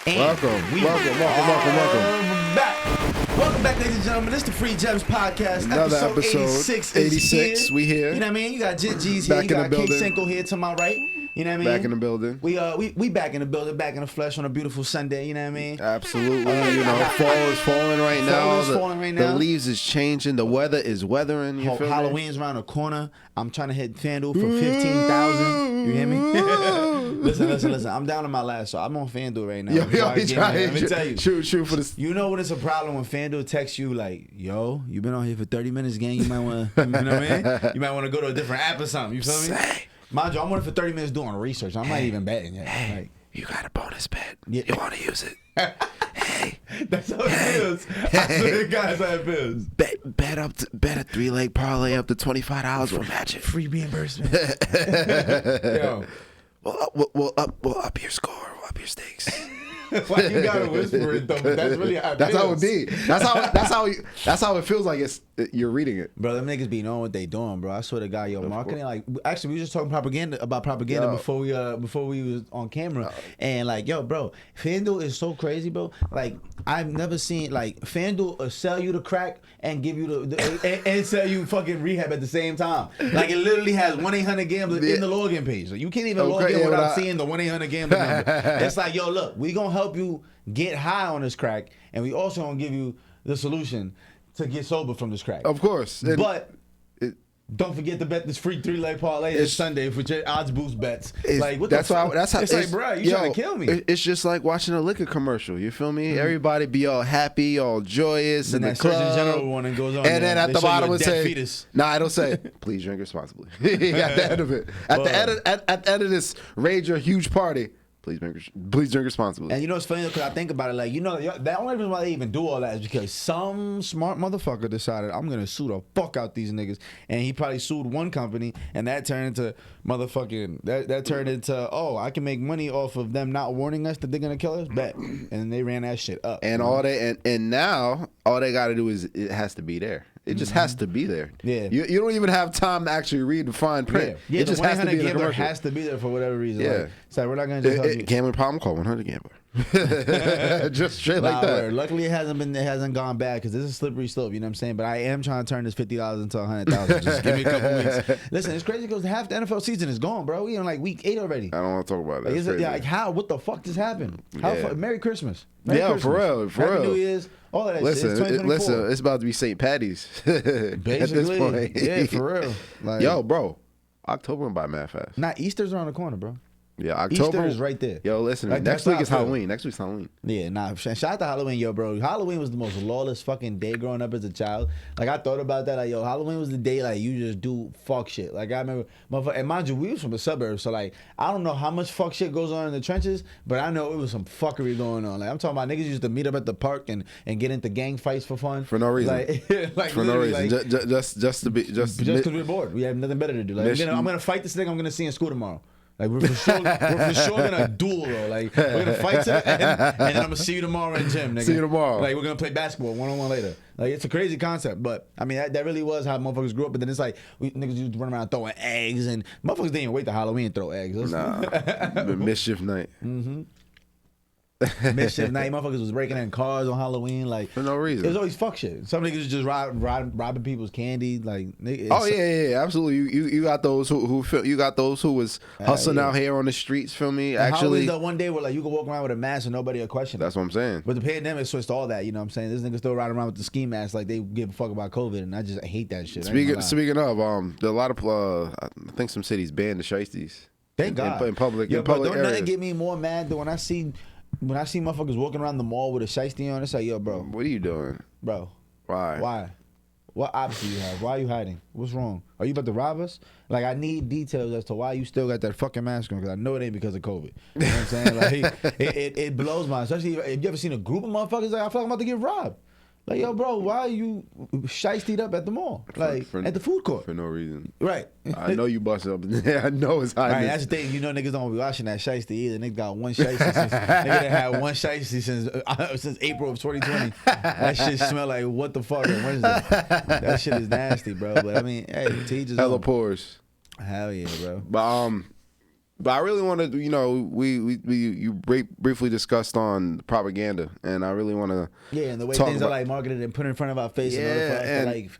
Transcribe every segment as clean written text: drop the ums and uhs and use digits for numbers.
Welcome, Welcome back, ladies and gentlemen. This is the Free Gems Podcast. Another episode 86 is 86. here. We here. You know what I mean? You got G's here. Back You in got the King building. Cinco here to my right. You know what I mean? Back in the building. We back in the building, back in the flesh on a beautiful Sunday. You know what I mean? Absolutely. Fall is falling right now. Fall is falling right now. The leaves is changing. The weather is weathering. You feel me? Halloween's around the corner. I'm trying to hit FanDuel for 15,000. You hear me? listen. I'm down to my last, so I'm on FanDuel right now. Let me tell you. Shoot for this. You know when it's a problem when FanDuel texts you like, "Yo, you been on here for 30 minutes, gang. You might want to, you know what I mean? You might want to go to a different app or something. You feel me? Mind you, I'm on it for 30 minutes doing research. I'm not even betting yet. I'm like, You got a bonus bet. Yeah. You want to use it? Hey, that's how it feels. I swear to God, that's how it feels. bet a 3-leg parlay up to $25. We'll match it. Free reimbursement. Yo, We'll up your score. We'll up your stakes. why you gotta whisper it though? But that's really how it That's how it feels. be. That's how it feels like you're reading it. Bro, them niggas be knowing what they doing, bro. I swear to God, yo, marketing. Like, actually, we was just talking about propaganda Yo. before we was on camera, and like, yo, bro, FanDuel is so crazy, bro. Like, I've never seen like FanDuel sell you the crack and give you and sell you fucking rehab at the same time. Like, it literally has 1-800-GAMBLER in the login page. So you can't even log in without seeing the 1-800-GAMBLER number. It's like, yo, look, we gonna help you get high on this crack, and we also gonna give you the solution to get sober from this crack. Of course. And But don't forget to bet this free 3-leg parlay this Sunday for your odds boost bets. Like, what that's the how. fuck? That's how. It's like, bro, you trying to kill me? It's just like watching a liquor commercial. You feel me? Everybody be all happy, all joyous in Then the that Surgeon club. General one and goes on. And then at They the show you bottom a it dead say, fetus. "Nah, it'll say, please drink responsibly." At the end of it, at the end of this rage or huge party, please drink responsibly. And you know what's funny? Because I think about it, like, you know, the only reason why they even do all that is because some smart motherfucker decided, I'm gonna sue the fuck out these niggas, and he probably sued one company, and that turned into motherfucking that turned into, oh, I can make money off of them not warning us that they're gonna kill us. Bet, and they ran that shit up. And all they and now all they got to do is it has to be there. It just has to be there. Yeah. You don't even have time to actually read the fine print. Yeah, It just the has to be in the 1-800-GAMBLER commercial. has to be there for whatever reason. Yeah. Like, so we're not gonna just help you. Gambling problem, call 1-800-GAMBLER. Just straight like that. Word. Luckily, it hasn't gone bad because this is a slippery slope. You know what I'm saying? But I am trying to turn this $50 into $100,000. Just give me a couple weeks. Listen, it's crazy because half the NFL season is gone, bro. We on like week 8 already. I don't want to talk about that. Like, It's crazy. like how? What the fuck just happened? How? Yeah. Merry Christmas. Merry Yeah, Christmas. for real, for Happy real. New Year's. All of that shit. It's Listen, 2024. it's about to be St. Patty's at this Basically, point. yeah, for real. Like, Yo, bro, October went by mad fast. not Easter's around the corner, bro. Yeah, October Easter is right there. Yo, listen, Like, next that's week how is I feel. Halloween. Next week's Halloween. Yeah, nah. Shout out to Halloween, yo, bro. Halloween was the most lawless fucking day growing up as a child. Like, I thought about that. Like, yo, Halloween was the day, like, you just do fuck shit. Like, I remember, and mind you, we was from the suburbs, so, like, I don't know how much fuck shit goes on in the trenches, but I know it was some fuckery going on. Like, I'm talking about niggas used to meet up at the park and get into gang fights for fun. For no reason. Like For no literally, reason. like, Just because we're bored. We have nothing better to do. Like, Mission- I'm gonna fight this nigga I'm gonna see in school tomorrow. Like, we're for sure gonna duel, though. Like, we're gonna fight to the end, and then I'm gonna see you tomorrow in gym, nigga. See you tomorrow. Like, we're gonna play basketball 1-on-1 later. Like, it's a crazy concept, but I mean, that really was how motherfuckers grew up. But then it's like, niggas used to run around throwing eggs, and motherfuckers didn't even wait to Halloween to throw eggs. Nah, mischief night. Mischief night, motherfuckers was breaking in cars on Halloween, like For no reason. It was always fuck shit. Some niggas just robbing people's candy, like. Oh yeah, absolutely. You got those who feel, you got those who was hustling out here on the streets. Feel me? Actually, Halloween's the one day where like you can walk around with a mask and nobody will question it. that's what I'm saying. But the pandemic switched all that, you know what I'm saying? This nigga still riding around with the ski mask like they give a fuck about COVID, and I just hate that shit. Speaking of, there are a lot of I think some cities banned the shiesties. Thank God. In public, Yo, in but public don't areas. nothing get me more mad than when I see motherfuckers walking around the mall with a shiesty on. It's like, yo, bro, What are you doing? Why? Why? What option do you have? Why are you hiding? What's wrong? Are you about to rob us? Like, I need details as to why you still got that fucking mask on, because I know it ain't because of COVID. You know what I'm saying? Like, it blows my, especially if you ever seen a group of motherfuckers like, I feel like I'm about to get robbed. Like, yo, bro, why are you shiestied up at the mall? Like, at the food court. For no reason. Right. I know you busted up in there. I know it's hot. Right, that's the thing. You know, niggas don't be watching that shiesty either. Niggas got one shiesty since nigga done had one shiesty since April of 2020. That shit smell like what the fuck? What is that shit is nasty, bro. But I mean, hey, teachers. Hella pores. Hell yeah, bro. But But I really want to, you briefly discussed on propaganda, and I really want to. Yeah, and the way talk things about- are like marketed and put in front of our face in order for us to like.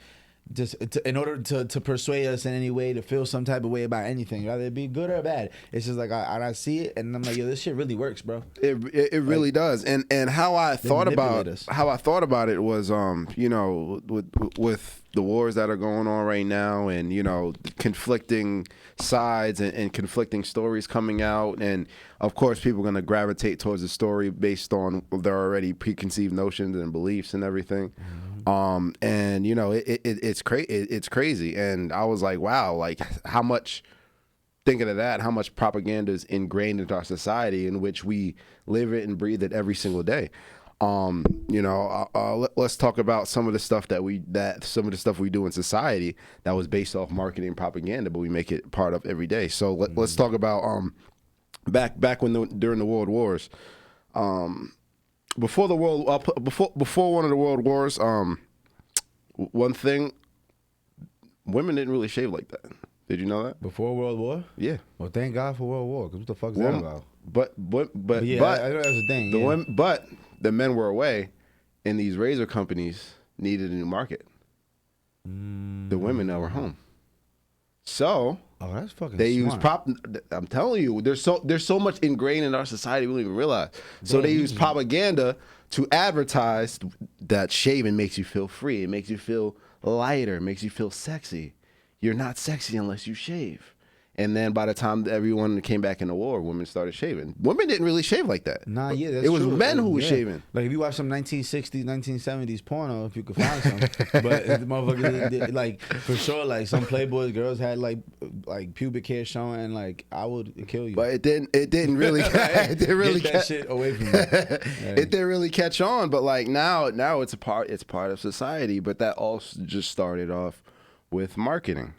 In order to persuade us in any way to feel some type of way about anything, rather it be good or bad. It's just like I see it and I'm like, yo, this shit really works, bro. It really does. And how I thought about manipulate us. it was with the wars that are going on right now, and conflicting sides and conflicting stories coming out, and of course people are going to gravitate towards the story based on their already preconceived notions and beliefs and everything. And it's crazy, and I was like, wow, like how much, thinking of that, how much propaganda is ingrained into our society in which we live it and breathe it every single day. Let's talk about some of the stuff that we do in society that was based off marketing and propaganda, but we make it part of every day. So let's talk about back when during the World Wars. Before one of the world wars, one thing, women didn't really shave like that. Did you know that? Before World War? Yeah. Well, thank God for World War, because what the fuck is that about? But Yeah, I know that's the thing. Yeah. But the men were away, and these razor companies needed a new market. The women that were home, so Oh, that's fucking they use smart. I'm telling you, there's so much ingrained in our society we don't even realize. So they use propaganda to advertise that shaving makes you feel free. It makes you feel lighter. It makes you feel sexy. You're not sexy unless you shave. And then by the time everyone came back in the war, women started shaving. Women didn't really shave like that. Nah, yeah, that's it was true. men who was shaving. Like if you watch some 1960s, 1970s porno, if you could find some, but the motherfuckers, like for sure, like some Playboy girls had like pubic hair showing, and like I would kill you. But it didn't really it didn't really Get that shit away from me. It didn't really catch on. But like now it's part of society. But that all just started off with marketing.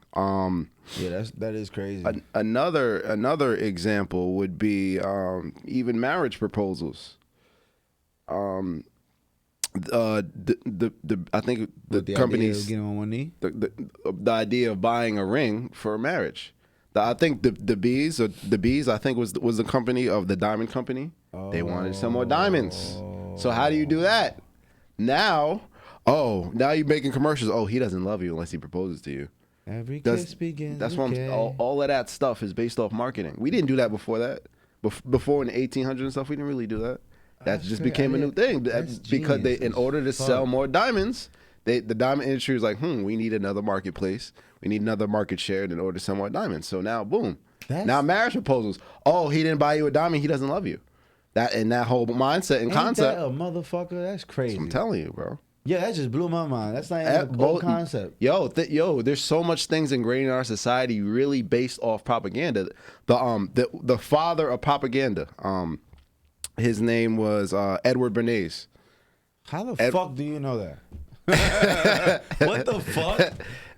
Yeah, that is crazy. Another example would be even marriage proposals. I think the companies getting on one knee. the idea of buying a ring for a marriage. I think the bees I think was the company of the diamond company. They wanted some more diamonds. So how do you do that? Now you're making commercials. Oh, he doesn't love you unless he proposes to you. Every kiss begins. That's what all of that stuff is based off marketing. We didn't do that before that. Before in the 1800s and stuff, we didn't really do that. That just became a new thing because in order to sell more diamonds, the diamond industry was like, we need another marketplace. We need another market share in order to sell more diamonds. So now, boom. Now marriage proposals. Oh, he didn't buy you a diamond. He doesn't love you. That whole mindset and concept. That a motherfucker? That's crazy. I'm telling you, bro. Yeah, that just blew my mind. That's not even a concept. Yo, there's so much things ingrained in our society really based off propaganda. The father of propaganda, his name was Edward Bernays. How the fuck do you know that? What the fuck?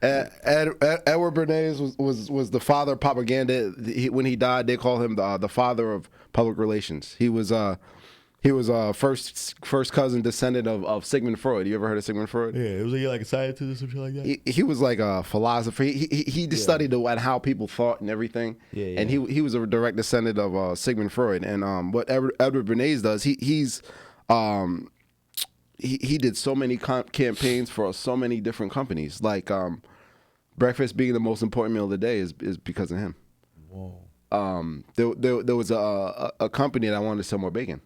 Edward Bernays was the father of propaganda. When he died, they call him the father of public relations. He was first cousin descendant of Sigmund Freud. You ever heard of Sigmund Freud? Yeah, it was like a scientist or something like that. He was like a philosopher. He just studied how people thought and everything. Yeah. And he was a direct descendant of Sigmund Freud. And what Edward Bernays does, he did so many campaigns for so many different companies. Like breakfast being the most important meal of the day is because of him. Whoa. There was a company that wanted to sell more bacon.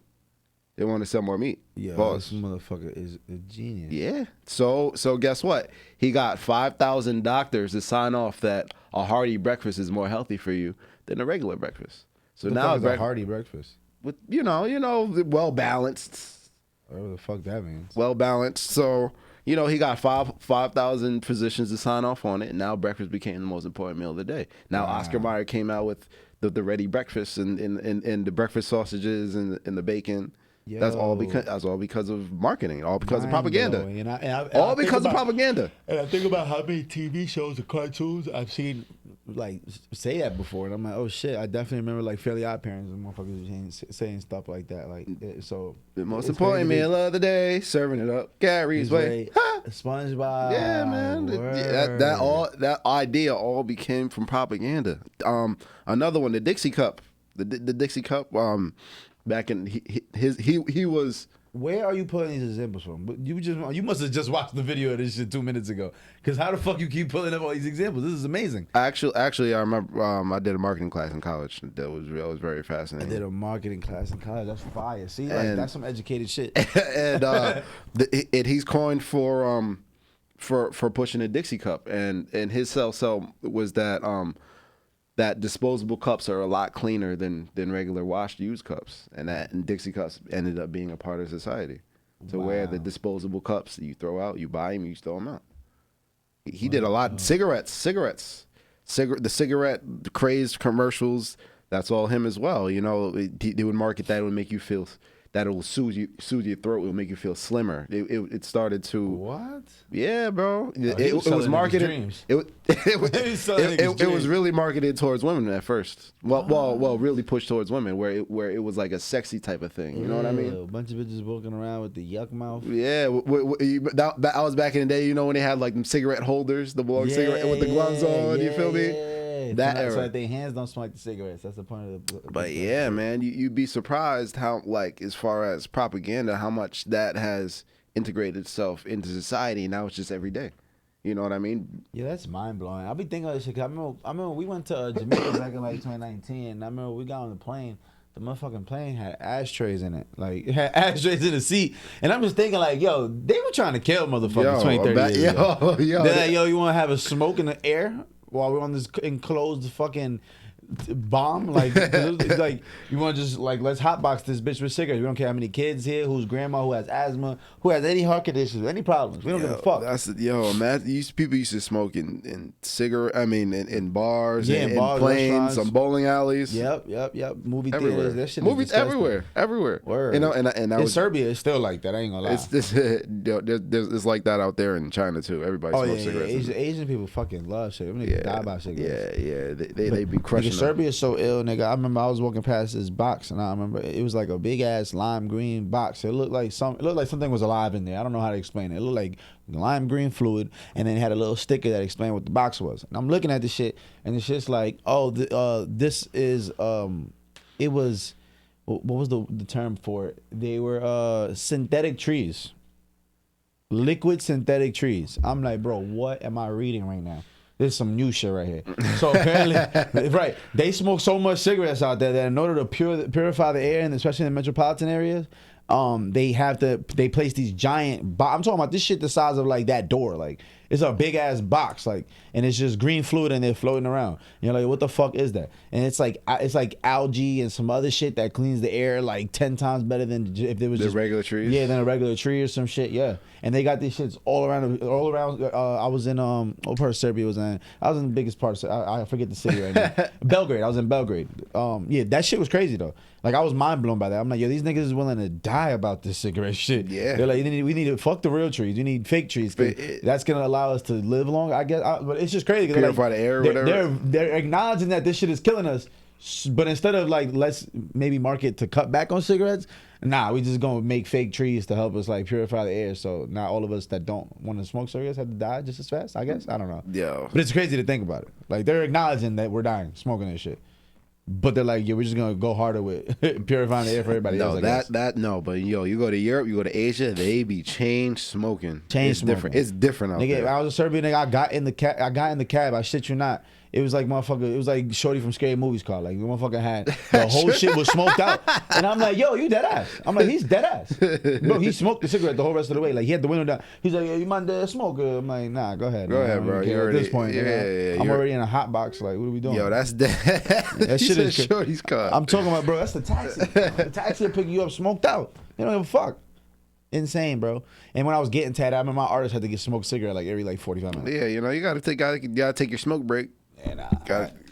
They want to sell more meat. Yeah, this motherfucker is a genius. Yeah. So guess what? He got 5,000 doctors to sign off that a hearty breakfast is more healthy for you than a regular breakfast. So what now the fuck is a hearty breakfast. With well balanced. Whatever the fuck that means. Well balanced. So he got 5,000 physicians to sign off on it, and now breakfast became the most important meal of the day. Now Oscar Mayer came out with the ready breakfast and the breakfast sausages and the bacon. Yo. That's all because of marketing. All because of propaganda. All because of propaganda. And I think about how many TV shows and cartoons I've seen like say that before, and I'm like, oh shit, I definitely remember like Fairly Odd Parents and motherfuckers saying stuff like that. Like, so the most important meal of the day, serving it up Gary's way. SpongeBob. Yeah, man. That idea all became from propaganda. Another one, the Dixie Cup. the Dixie Cup. Back in he was. Where are you pulling these examples from? But you must have just watched the video of this shit 2 minutes ago. Because how the fuck you keep pulling up all these examples? This is amazing. Actually, I remember I did a marketing class in college. That was very I fascinating. did a marketing class in college. That's fire. See, like, that's some educated shit. And and he's coined for pushing the Dixie Cup, and his sell was that that disposable cups are a lot cleaner than regular washed used cups, and Dixie cups ended up being a part of society. So where the disposable cups that you throw out, you buy them, you throw them out. He did a lot. Cigarettes, the cigarette craze commercials. That's all him as well. You know, they would market that. It would make you feel that it will soothe your throat. It will make you feel slimmer. It started to What? Yeah, bro. It was marketed. It was really marketed towards women at first. Well, really pushed towards women, where it was like a sexy type of thing. You know what I mean? A bunch of bitches walking around with the yuck mouth. Yeah, that was back in the day. You know when they had like them cigarette holders, the long cigarette with the gloves on. You feel me? That era. So that their hands don't smell like the cigarettes. That's the point of the. But yeah, man, you'd be surprised how, like, as far as propaganda, how much that has integrated itself into society. Now it's just every day. You know what I mean? Yeah, that's mind blowing. I be thinking of this shit. 'Cause I remember we went to Jamaica back in like 2019. And I remember we got on the plane. The motherfucking plane had ashtrays in it. Like, it had ashtrays in the seat. And I'm just thinking, like, yo, they were trying to kill motherfuckers 20, 30 years ago. They're like, yo, you want to have a smoke in the air while we're on this enclosed fucking bomb? Like, it's like, you want to just, like, let's hotbox this bitch with cigarettes. We don't care how many kids here, whose grandma, who has asthma, who has any heart conditions, any problems. We don't give a fuck. Man, people used to smoke in bars, yeah, in bars, planes, some bowling alleys. Yep. Movie everywhere. theaters, that shit Movies is disgusting. everywhere. Word. You know, and that in was Serbia, it's still like that. I ain't gonna lie. It's like that out there in China too. Everybody smokes cigarettes. Asian people fucking love shit. Them niggas die about cigarettes. Yeah. They be crushing. Serbia is so ill, nigga. I remember I was walking past this box, and I remember it was like a big ass lime green box. It looked like something was alive in there. I don't know how to explain it. It looked like lime green fluid, and then it had a little sticker that explained what the box was. And I'm looking at this shit, and it's just like, oh, this is it was, what was the term for it? They were synthetic trees, liquid synthetic trees. I'm like, bro, what am I reading right now? There's some new shit right here. So apparently, right, they smoke so much cigarettes out there that in order to purify the air, and especially in the metropolitan areas, they place these giant I'm talking about this shit the size of like that door. Like, it's a big ass box, like, and it's just green fluid and they're floating around. You're like, what the fuck is that? And it's like algae and some other shit that cleans the air like 10 times better than if there was just regular trees. Yeah, than a regular tree or some shit. Yeah, and they got these shits all around. I was in what part of Serbia was in? I was in the biggest part of I forget the city right now. Belgrade. I was in Belgrade. Yeah, that shit was crazy though. Like, I was mind blown by that. I'm like, yo, these niggas is willing to die about this cigarette shit. Yeah. They're like, we need to fuck the real trees. We need fake trees. That's gonna allow us to live longer, I guess. But it's just crazy. Purify the air or whatever. They're acknowledging that this shit is killing us. But instead of like, let's maybe market to cut back on cigarettes, nah, we just gonna make fake trees to help us like purify the air. So now all of us that don't want to smoke cigarettes have to die just as fast, I guess. I don't know. Yeah. But it's crazy to think about it. Like, they're acknowledging that we're dying smoking this shit. But they're like, yeah, we're just gonna go harder with purifying the air for everybody else. No, but yo, you go to Europe, you go to Asia, they be chain smoking. Different. It's different out there. I was a Serbian nigga. I got in the cab. I shit you not. It was like motherfucker. It was like Shorty from Scary Movies car. Like, the motherfucker had the whole shit was smoked out, and I'm like, yo, you dead ass. I'm like, he's dead ass. Bro, he smoked the cigarette the whole rest of the way. Like, he had the window down. He's like, yo, you mind smoke? I'm like, nah, go ahead. Go ahead, bro. At this point, I'm already in a hot box. Like, what are we doing? Yo, that's that shit is Shorty's car. I'm talking about, bro. That's the taxi. The taxi will pick you up smoked out. They don't give a fuck. Insane, bro. And when I was getting tatted, I remember my artist had to get smoked cigarette like every 45 minutes. Yeah, you know, you gotta take your smoke break. And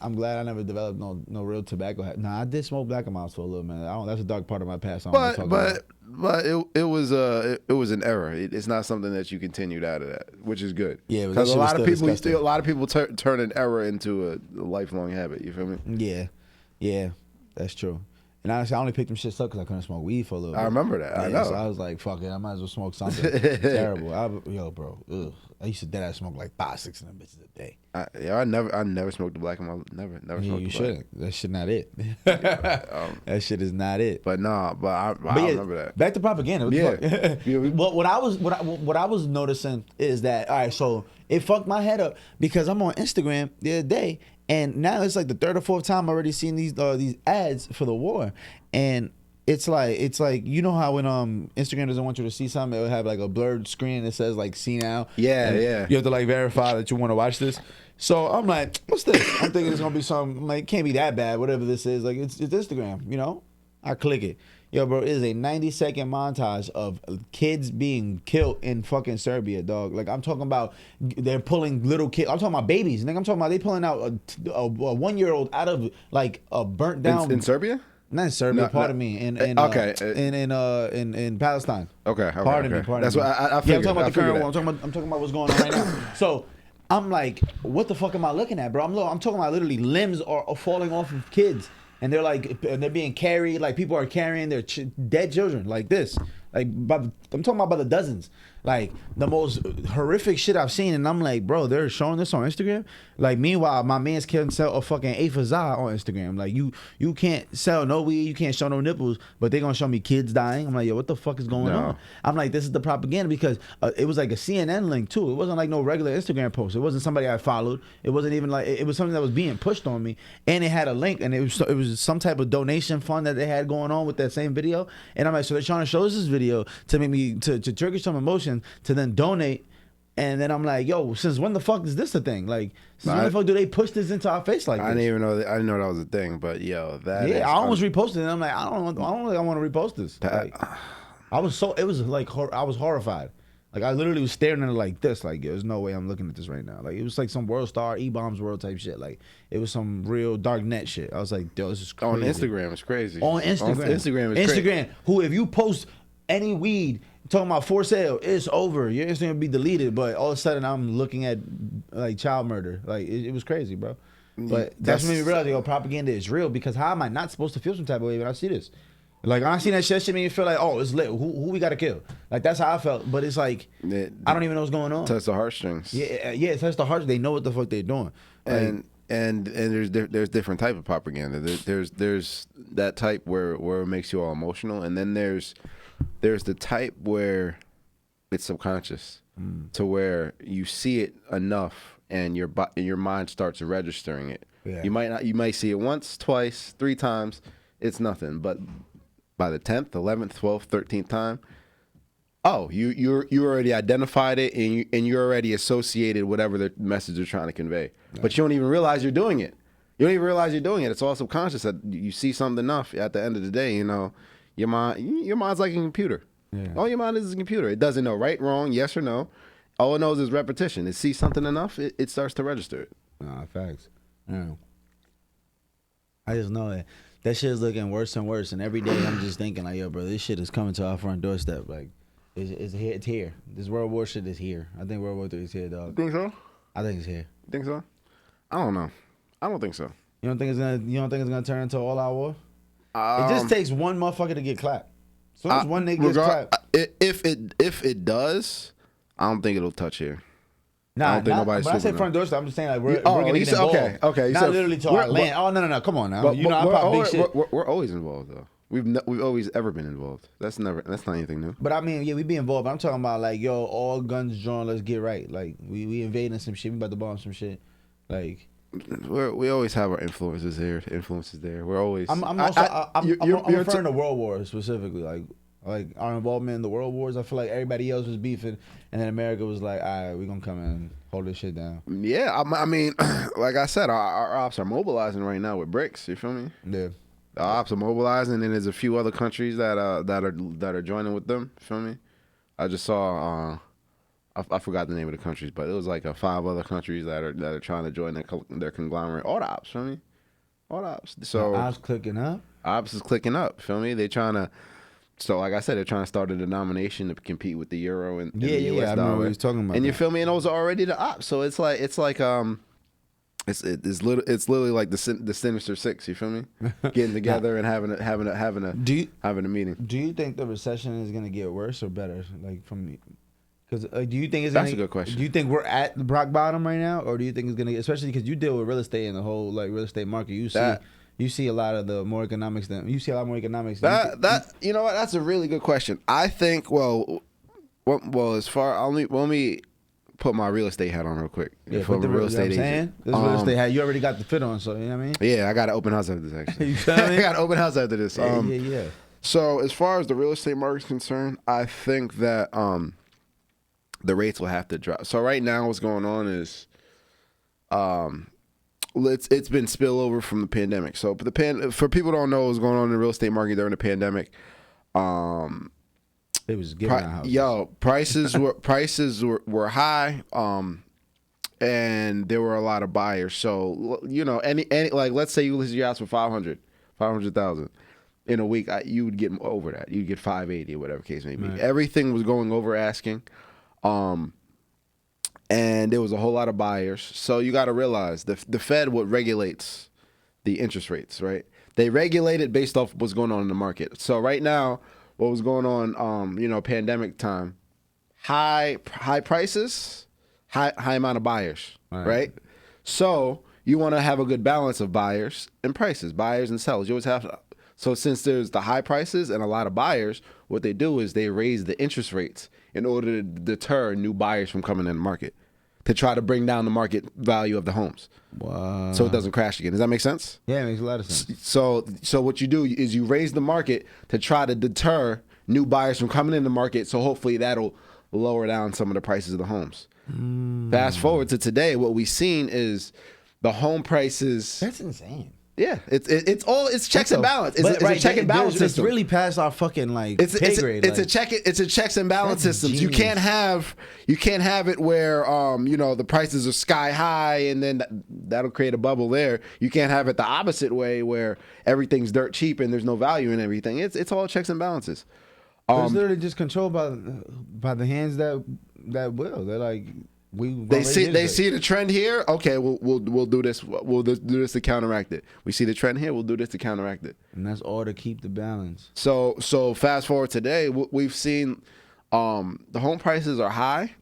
I'm glad I never developed no real tobacco habit. Nah, I did smoke Black & Milds for a little minute. That's a dark part of my past. But it was an error. It's not something that you continued out of that, which is good. Yeah, because a lot of people turn an error into a lifelong habit. You feel me? Yeah, that's true. And honestly, I only picked them shits up because I couldn't smoke weed for a little bit. I remember that. I Yeah, know. So I was like, fuck it, I might as well smoke something. Terrible. Yo, bro. Ugh. I used to dead ass smoke like 5-6 of them bitches a day. I never smoked the black in my never Yeah, smoked you the black. shouldn't. That shit not it. That shit is not it. But nah, I Yeah, remember that. Back to propaganda. What the Yeah. fuck? Yeah, what I was noticing is that, all right, so it fucked my head up because I'm on Instagram the other day, and now it's like the third or fourth time I already seen these ads for the war, and it's like you know how when Instagram doesn't want you to see something, it'll have like a blurred screen that says like see now. Yeah, and yeah. You have to like verify that you want to watch this. So I'm like, what's this? I'm thinking it's gonna be something like it can't be that bad, whatever this is. Like it's Instagram, you know? I click it. Yo, bro, it is a 90-second montage of kids being killed in fucking Serbia, dog. Like, I'm talking about they're pulling little kids. I'm talking about babies. Nigga, I'm talking about they pulling out a 1-year-old out of, like, a burnt down... In Serbia? Not in Serbia, No, pardon no. me. In Palestine. Okay. Pardon me. That's what I figured. Yeah, I'm talking about the current that. one. I'm talking about what's going on right now. So I'm like, what the fuck am I looking at, bro? I'm talking about literally limbs are falling off of kids, and they're being carried. Like people are carrying their dead children like this. Like I'm talking about by the dozens. Like the most horrific shit I've seen, and I'm like, bro, they're showing this on Instagram. Like meanwhile, my man's can't sell a fucking Afazah on Instagram. Like you can't sell no weed, you can't show no nipples, but they gonna show me kids dying. I'm like, yo, what the fuck is going on? I'm like, this is the propaganda because it was like a CNN link too. It wasn't like no regular Instagram post. It wasn't somebody I followed. It wasn't even like it was something that was being pushed on me, and it had a link, and it was some type of donation fund that they had going on with that same video. And I'm like, so they're trying to show us this video to make me to trigger some emotion to then donate. And then I'm like, yo, since when the fuck is this a thing? Like, since when the fuck do they push this into our face like this? I didn't even know. I didn't know that was a thing. But yo, that I almost reposted it. And I'm like, I don't think I want to repost this. Like, I was I was horrified. Like I literally was staring at it like this. Like there's no way I'm looking at this right now. Like it was like some World Star, E-Bombs World type shit. Like it was some real dark net shit. I was like, yo, this is crazy. On Instagram, it's crazy. On Instagram, Instagram is crazy. Who if you post any weed talking about for sale, it's over. Your Instagram will be deleted. But all of a sudden, I'm looking at like child murder. Like it was crazy, bro. But that's when we realized, yo, propaganda is real. Because how am I not supposed to feel some type of way when I see this? Like when I see that shit made me feel like, oh, it's lit. Who we gotta kill? Like that's how I felt. But it's like I don't even know what's going on. Touch the heartstrings. Yeah, it touch the hearts. They know what the fuck they're doing. Like, and there's different type of propaganda. There's that type where it makes you all emotional, and then there's the type where it's subconscious, to where you see it enough and your mind starts registering it. Yeah. You might see it once, twice, 3 times, it's nothing, but by the 10th, 11th, 12th, 13th time, oh, you already identified it and you already associated whatever the message they're trying to convey. Yeah. But you don't even realize you're doing it. You don't even realize you're doing it. It's all subconscious that you see something enough. At the end of the day, you know, your mind's like a computer. Yeah. All your mind is a computer. It doesn't know right, wrong, yes or no. All it knows is repetition. It sees something enough, it starts to register it. Nah, facts. Yeah. I just know that shit is looking worse and worse, and every day I'm just thinking like, yo, bro, this shit is coming to our front doorstep. Like, it's here. It's here. This World War shit is here. I think World War III is here, dog. Think so? I think it's here. Think so? I don't know. I don't think so. You don't think it's gonna turn into all out war? It just takes one motherfucker to get clapped. As soon as one nigga gets clapped. If it does, I don't think it'll touch here. Nah, I don't think nobody's when I say front doorstep, I'm just saying like we're gonna get involved. Okay. Not literally to our land. Oh no, come on now. But, you know I pop big shit. We're always involved though. We've always ever been involved. That's not anything new. But I mean, yeah, we be involved. But I'm talking about like, yo, all guns drawn. Let's get right. Like we invading some shit. We about to bomb some shit. Like we always have our influences there. We're always. I'm referring to World War specifically. Like our involvement in the World Wars. I feel like everybody else was beefing, and then America was like, all right, we're gonna come in and hold this shit down. Yeah, I mean, like I said, our ops are mobilizing right now with BRICS. You feel me? Yeah. The ops are mobilizing, and there's a few other countries that are joining with them. You feel me? I just saw. I forgot the name of the countries, but it was like 5 other countries that are trying to join their conglomerate. All the ops, feel me? All the ops. So the ops clicking up. Ops is clicking up. Feel me? They trying to. So like I said, they're trying to start a denomination to compete with the euro and the US dollar. I remember what he was talking about. And you feel me? And those are already the ops. So it's like It's literally like the Sinister Six. You feel me? Getting together and having a meeting. Do you think the recession is gonna get worse or better? Like from, because do you think it's That's gonna, a good question. Do you think we're at the rock bottom right now, or do you think it's gonna, especially because you deal with real estate and the whole like real estate market, you see a lot of the more economics than you see a lot more economics. You know what? That's a really good question. I think as far let me put my real estate hat on real quick. Yeah, For the real estate agent. This real estate hat, you already got the fit on, so you know what I mean. Yeah, I got an open house after this. Actually, You feel me? I got an open house after this. Yeah. So as far as the real estate market is concerned, I think that the rates will have to drop. So right now, what's going on is, it's been spillover from the pandemic. So for people who don't know what's going on in the real estate market during the pandemic, It was giving out houses. prices were high, and there were a lot of buyers. So any like let's say you list your house for 500,000 in a week, you would get over that. You'd get 580 or whatever case may be. Right. Everything was going over asking, and there was a whole lot of buyers. So you got to realize the Fed regulates the interest rates, right? They regulate it based off what's going on in the market. So right now, what was going on, pandemic time, high prices, high amount of buyers, right? So you want to have a good balance of buyers and prices, buyers and sellers. You always have to. So since there's the high prices and a lot of buyers, what they do is they raise the interest rates in order to deter new buyers from coming in the market, to try to bring down the market value of the homes. Wow. So it doesn't crash again. Does that make sense? Yeah, it makes a lot of sense. So what you do is you raise the market to try to deter new buyers from coming in the market. So hopefully that'll lower down some of the prices of the homes. Fast forward to today, what we've seen is the home prices. That's insane. Yeah, it's checks and balance. It's a check and balance system. It's really past our fucking pay grade. It's a checks and balance system. Genius. You can't have it where the prices are sky high and then that'll create a bubble there. You can't have it the opposite way where everything's dirt cheap and there's no value in everything. It's all checks and balances. It's literally just controlled by the hands that will. They're like they see the trend here. Okay, we'll do this. We'll do this to counteract it. We see the trend here. We'll do this to counteract it. And that's all to keep the balance. So fast forward today, we've seen the home prices are high,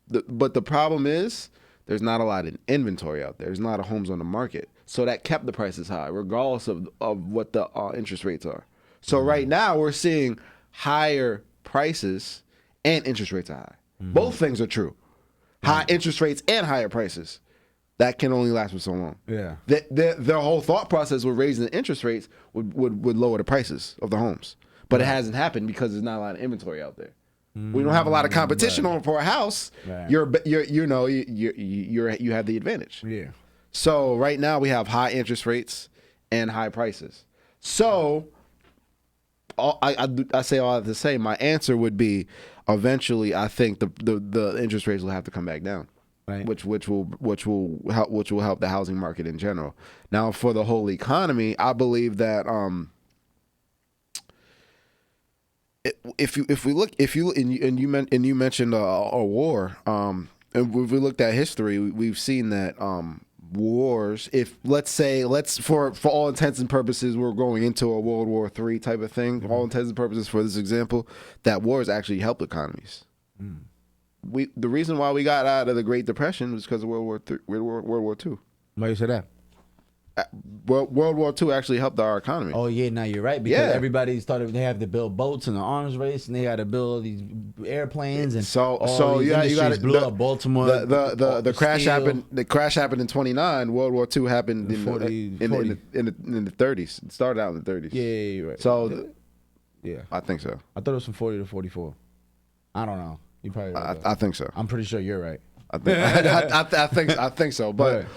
but the problem is there's not a lot of inventory out there. There's not a lot of homes on the market. So that kept the prices high, regardless of what the interest rates are. So right now we're seeing higher prices and interest rates are high. Both things are true. High interest rates and higher prices. That can only last for so long. Yeah. Their whole thought process with raising the interest rates would lower the prices of the homes. But it hasn't happened because there's not a lot of inventory out there. We don't have a lot of competition on for a house. Right. You have the advantage. Yeah. So right now we have high interest rates and high prices. So I say all that to say my answer would be eventually I think the interest rates will have to come back down. Right. Which will help the housing market in general. Now for the whole economy, I believe that you mentioned a war, and if we looked at history, we've seen that wars. If let's for all intents and purposes, we're going into a World War III type of thing. Mm-hmm. All intents and purposes for this example, that wars actually helped economies. The reason why we got out of the Great Depression was because of World War II. Why you say that? World War II actually helped our economy. Oh yeah, now you're right, because everybody started. They have to build boats in the arms race, and they had to build these airplanes, and so you got to blew up Baltimore. The crash happened. The crash happened in '29. World War II happened in the 30s. It started out in the 30s. Yeah, you're right. So yeah, I think so. I thought it was from 40 to 44. I don't know. You probably right. I think so. I'm pretty sure you're right. I think so. But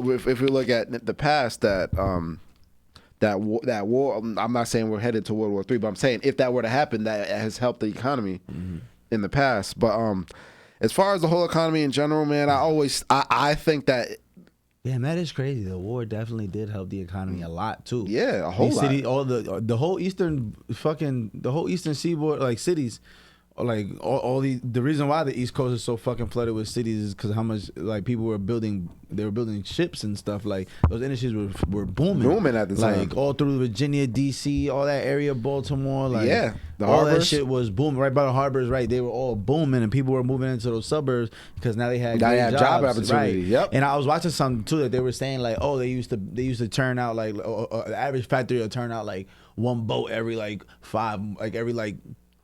if we look at the past, that war, I'm not saying we're headed to World War III, but I'm saying if that were to happen, that has helped the economy in the past. But as far as the whole economy in general, man, I think that. Yeah, that is crazy. The war definitely did help the economy a lot too. Yeah, a whole lot. The whole eastern seaboard, like cities, like all the reason why the East Coast is so fucking flooded with cities is because how much like people were building, they were building ships and stuff. Like those industries were booming at the time. like all through Virginia, DC, all that area, Baltimore, like the all that harbors. shit was booming right by the harbors. Right, they were all booming, and people were moving into those suburbs because now they had job opportunity. Right. Yep. And I was watching something too that they were saying like, oh, they used to turn out like the average factory will turn out like one boat every like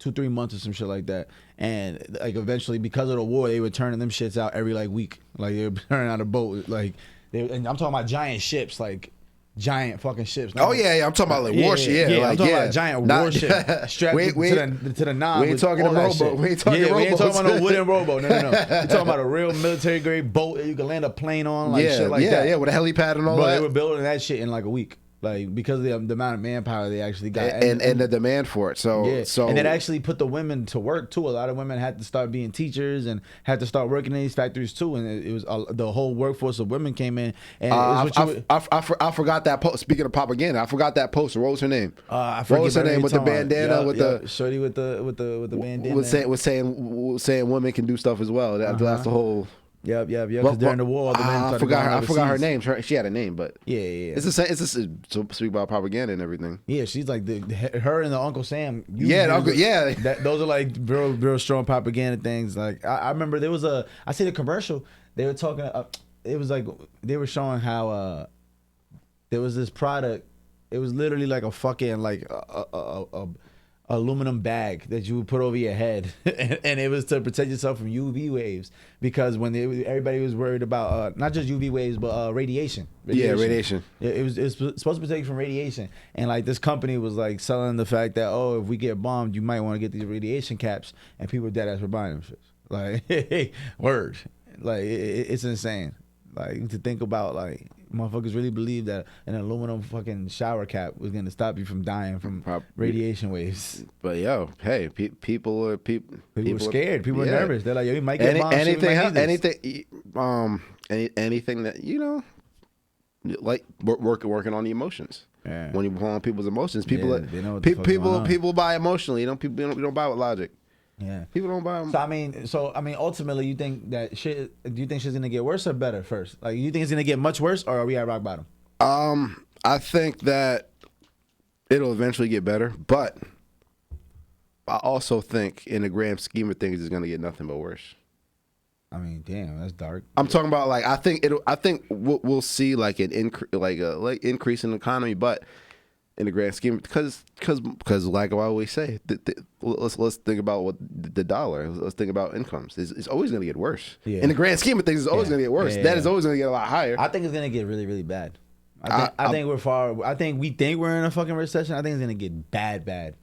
2-3 months or some shit like that. And like eventually because of the war they were turning them shits out every like week. Like they were turning out a boat like and I'm talking about giant ships, like giant fucking ships. Oh yeah, I'm talking about like warship. Yeah, I'm like, talking about a giant warship strapped to the nine. We ain't talking a rowboat. We ain't talking we ain't talking about no wooden rowboat. No. We're talking about a real military grade boat that you can land a plane on, like shit like that. Yeah, with a helipad and all Bro, that. they were building that shit in like a week. Like because of the amount of manpower they actually got, and the demand for it. So and it actually put the women to work too. A lot of women had to start being teachers and had to start working in these factories too. And it was the whole workforce of women came in. And I forgot that post. Speaking of propaganda, I forgot that poster. What was her name? I forget what was her name with the bandana? the shorty with the bandana. Was saying women can do stuff as well. That's the whole. Yep. Because during the war, the men I forgot her name. She had a name, but yeah. It's the same. It's just to speak about propaganda and everything. Yeah, she's like her and the Uncle Sam. Those are like real strong propaganda things. Like I remember there was I see the commercial. They were talking. It was like they were showing how there was this product. It was literally like a fucking like a aluminum bag that you would put over your head, and it was to protect yourself from UV waves because when everybody was worried about not just UV waves but radiation. Yeah, radiation. It was supposed to protect you from radiation, and like this company was like selling the fact that if we get bombed, you might want to get these radiation caps, and people dead ass were buying them shits. Like word, like it's insane. Like to think about like motherfuckers really believe that an aluminum fucking shower cap was gonna stop you from dying from radiation waves. But hey, people were scared. People were nervous. They're like, yo, you might get bombed. Anything that like working on the emotions. Yeah. When you pull on people's emotions, people buy emotionally. People don't buy with logic. Yeah, people don't buy them. So I mean, ultimately, you think that shit? Do you think shit's gonna get worse or better first? Like, you think it's gonna get much worse, or are we at rock bottom? I think that it'll eventually get better, but I also think, in the grand scheme of things, it's gonna get nothing but worse. I mean, damn, that's dark. I'm talking about like I think we'll see like an increase in the economy, but in the grand scheme, because like I always say, let's think about what the dollar. Let's think about incomes. It's always going to get worse. Yeah. In the grand scheme of things, it's always going to get worse. That is always going to get a lot higher. I think it's going to get really, really bad. I think we're far. I think we think we're in a fucking recession. I think it's going to get bad,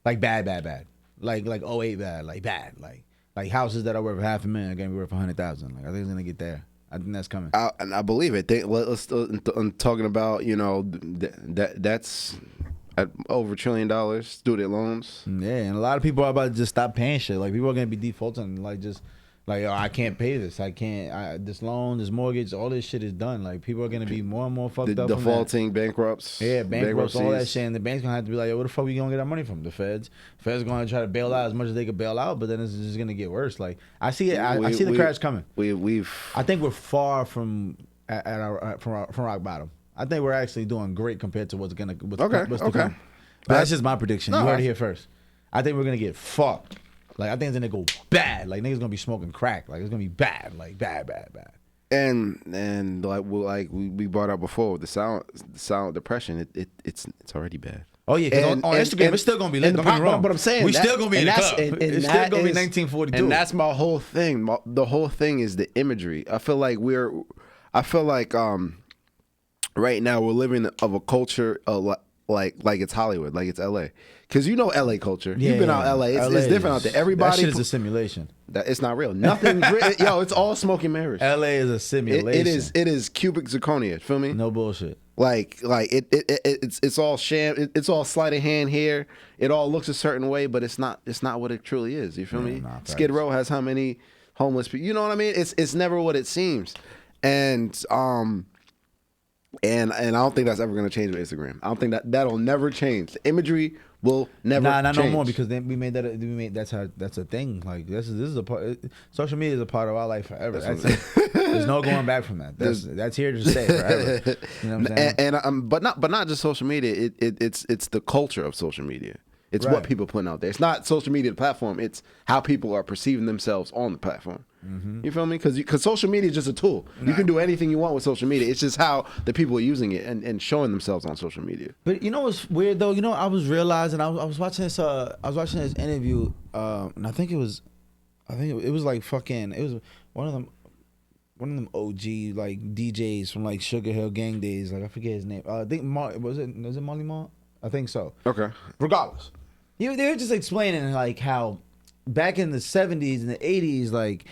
like bad, like 08 bad, like bad, like houses that are worth $500,000 are going to be worth $100,000. Like I think it's going to get there. I think that's coming. And I believe it. I'm talking about, that's at over $1 trillion student loans. Yeah, and a lot of people are about to just stop paying shit. Like people are gonna be defaulting, I can't pay this. I can't. This loan, this mortgage, all this shit is done. Like people are gonna be more and more fucked up. Defaulting, bankrupts. Yeah, bankrupts, all that shit. And the bank's gonna have to be like, yo, where the fuck we gonna get our money from? The feds. Feds gonna try to bail out as much as they could bail out, but then it's just gonna get worse. Like I see it. I see the crash coming. I think we're far from rock bottom. I think we're actually doing great compared to what's to come. But that's just my prediction. You heard it here first. I think we're gonna get fucked. Like I think it's gonna go bad. Like niggas gonna be smoking crack. Like it's gonna be bad. Like bad. And like we brought up before with the silent depression, it's already bad. Oh yeah, because on Instagram it's still gonna be lit. Don't get me wrong. But I'm saying we still gonna be in the club. It's still gonna be 1942. And that's my whole thing. The whole thing is the imagery. I feel like right now we're living of a culture like it's Hollywood, like it's LA. Because LA culture. You've been out LA. It's different out there. Everybody. That shit is a simulation. It's not real. Nothing's real. Yo, it's all smoke and mirrors. LA is a simulation. It is cubic zirconia. Feel me? No bullshit. It's all sham. It's all sleight of hand here. It all looks a certain way, but it's not what it truly is. You feel me? Nah, Skid Row has how many homeless people? You know what I mean? It's never what it seems. And I don't think that's ever going to change with Instagram. I don't think that'll never change. The imagery will never not change. no more because then we made that's a thing. Like this is a part. Social media is a part of our life forever. There's no going back from that. That's here to stay forever. You know what I'm saying? And but not just social media. It's the culture of social media. It's what people putting out there. It's not social media the platform. It's how people are perceiving themselves on the platform. You feel me? Because social media is just a tool. You can do anything you want with social media. It's just how the people are using it and showing themselves on social media. But you know what's weird though? You know, I was realizing I was watching this interview, and I think it was like fucking, it was one of them OG like DJs from like Sugar Hill Gang days. Like I forget his name. I think was it Marley Marl? I think so. Okay. Regardless, they were just explaining like how back in the 70s and the 80s, like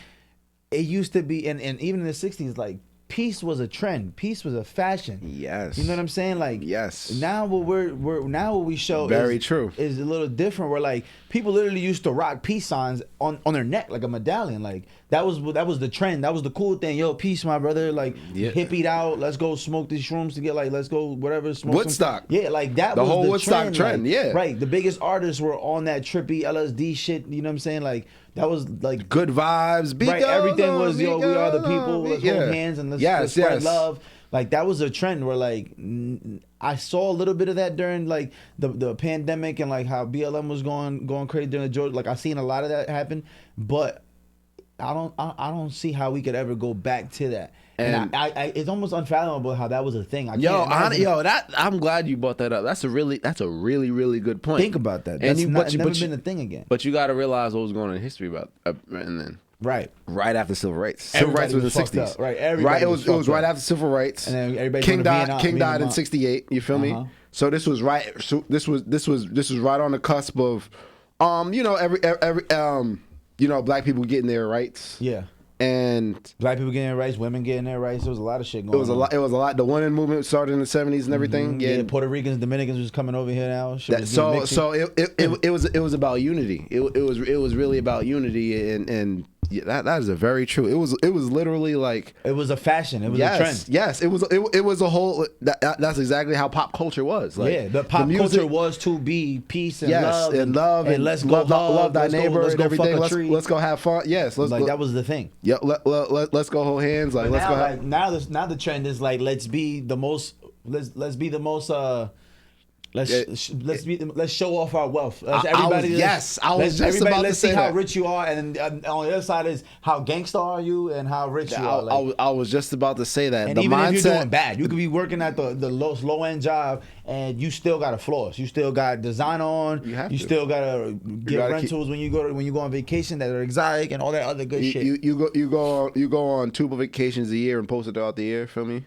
it used to be, and even in the 60s, like peace was a trend. Peace was a fashion. Yes. You know what I'm saying? Like yes. Now what what we show very true is a little different. Where like people literally used to rock peace signs on their neck like a medallion. Like that was the trend. That was the cool thing. Yo, peace, my brother. Like hippied out. Let's go smoke these shrooms to get like let's go whatever. Smoke Woodstock. Yeah, like that. The was whole the Woodstock trend. Like, yeah. Right. The biggest artists were on that trippy LSD shit. You know what I'm saying? Like that was like good vibes. Right. Everything was we are the people. Let's hold hands and let's spread love. Like that was a trend where like I saw a little bit of that during like the pandemic and like how BLM was going crazy during the Georgia. Like I seen a lot of that happen, but I don't see how we could ever go back to that. And I it's almost unfathomable how that was a thing. I'm glad you brought that up. That's a really good point. Think about that. That's never been a thing again. But you got to realize what was going on in history about and then. Right after civil rights. Civil rights was in the 60s. Right. Everybody it was right after civil rights. And then everybody King died in 68. You feel me? So this was right. So this was right on the cusp of, every black people getting their rights. Yeah. And black people getting their rights, women getting their rights. There was a lot of shit going on. It was a lot. The women movement started in the 70s and everything. Yeah, Puerto Ricans, Dominicans was coming over here now. It was about unity. It was really about unity and that is a very true. It was literally like it was a fashion. It was a trend. Yes, it was a whole. That's exactly how pop culture was. Like, the pop culture was to be peace and love and let's go love thy neighbor and everything. Let's go have fun. Yes, that was the thing. Yeah, let's go hold hands. Like let's go. Now the trend is like let's be the most. Let's show off our wealth. I was just about to say see how rich you are, and on the other side is how gangsta are you and how rich you are. Like, I was just about to say that. And even if you're doing bad, you could be working at the low end job, and you still got to floss. You still got design on. You still got to get rentals when you go on vacation that are exotic and all that other good shit. You go on 2 vacations a year and post it throughout the year. Feel me?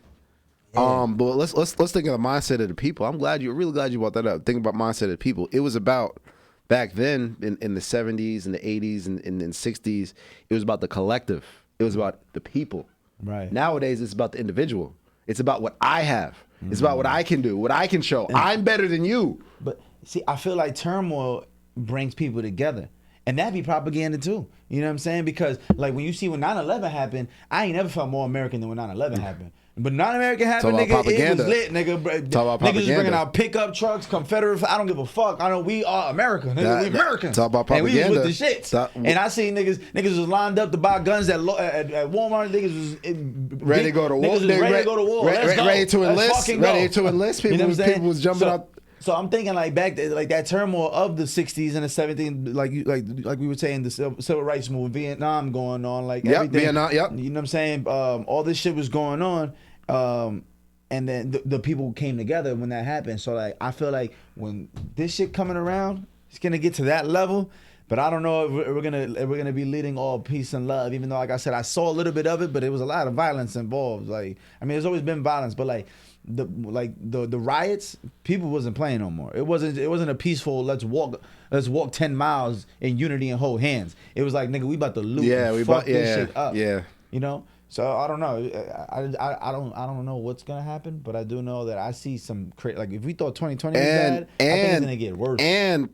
Yeah. But let's think of the mindset of the people. I'm really glad you brought that up. Think about mindset of the people. It was about back then in the 70s and the 80s and the 60s. It was about the collective. It was about the people. Right. Nowadays, it's about the individual. It's about what I have. It's about what I can do, what I can show. I'm better than you. But see, I feel like turmoil brings people together. And that'd be propaganda too. You know what I'm saying? Because like when 9/11 happened, I ain't never felt more American than when 9/11 happened. But non-American happened, nigga. Propaganda. It was lit, nigga. Niggas was bringing out pickup trucks, Confederate. I don't give a fuck. I know we are America. Nigga, we Americans. Talk about propaganda. And we was with the shits. And I seen niggas was lined up to buy guns at Walmart. Niggas was ready to go to war. Ready to go to war. Ready to enlist. People was jumping out. So I'm thinking like back like that turmoil of the 60s and the 70s, like we were saying, the civil rights movement, Vietnam going on, like everything. Vietnam, you know what I'm saying? All this shit was going on, and then the people came together when that happened. So like I feel like when this shit coming around, it's gonna get to that level. But I don't know if we're gonna be leading all peace and love. Even though, like I said, I saw a little bit of it, but it was a lot of violence involved. Like I mean, there's always been violence, but like. The riots, people wasn't playing no more. It wasn't a peaceful let's walk 10 miles in unity and hold hands. It was like, nigga, we about to loot and fuck this shit up. Yeah. You know? So I don't know. I don't know what's gonna happen, but I do know that I see some like if we thought 2020 was bad, I think it's gonna get worse. And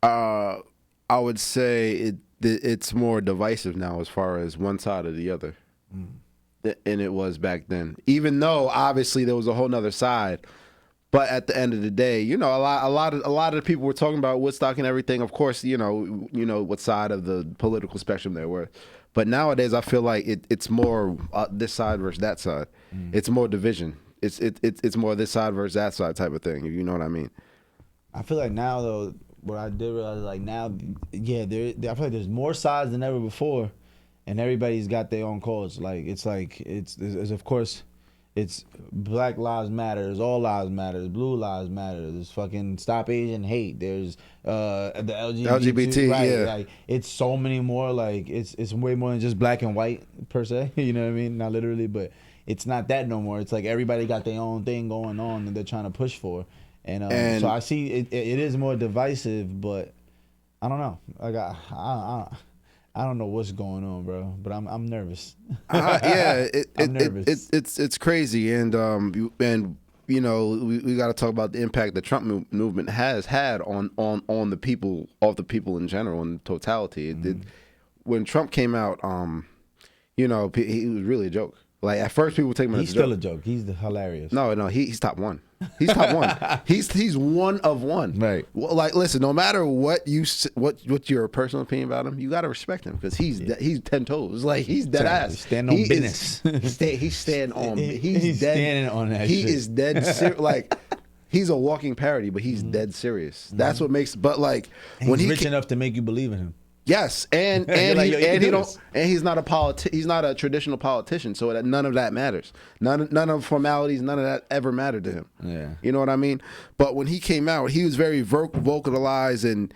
I would say it's more divisive now as far as one side or the other. And it was back then. Even though obviously there was a whole nother side, But at the end of the day, you know, a lot of the people were talking about Woodstock and everything. Of course, you know what side of the political spectrum they were. But nowadays, I feel like it's more this side versus that side. It's more division. It's more this side versus that side type of thing. If you know what I mean. I feel like now though, what I did realize, like now, yeah, I feel like there's more sides than ever before, and everybody's got their own cause. Like it's of course, it's Black Lives Matter. There's All Lives Matter. There's Blue Lives Matter. There's fucking Stop Asian Hate. There's the LGBT. Right? Yeah. Like it's so many more. Like it's way more than just black and white per se. You know what I mean? Not literally, but it's not that no more. It's like everybody got their own thing going on that they're trying to push for. And so I see it is more divisive, but I don't know. Like I don't know what's going on, bro. But I'm nervous. Yeah, I'm nervous. It's crazy, and you know we got to talk about the impact the Trump movement has had on the people, of the people in general, in totality. When Trump came out, you know, he was really a joke. Like at first, people take him as He's still a joke. He's hilarious. No, he's top one. He's top one. He's one of one. Right. Well, like, listen, no matter what what your personal opinion about him, you got to respect him because he's 10 toes. Like he's dead ass. Stand on business. He's standing on. He's dead, standing on that. He shit. is dead. Like he's a walking parody, but he's dead serious. That's what makes. But like when he's he rich enough to make you believe in him. Yes, and Like, he's not he's not a traditional politician, so that none of that matters. None of formalities, none of that ever mattered to him. Yeah, you know what I mean. But when he came out, he was very vocalized, and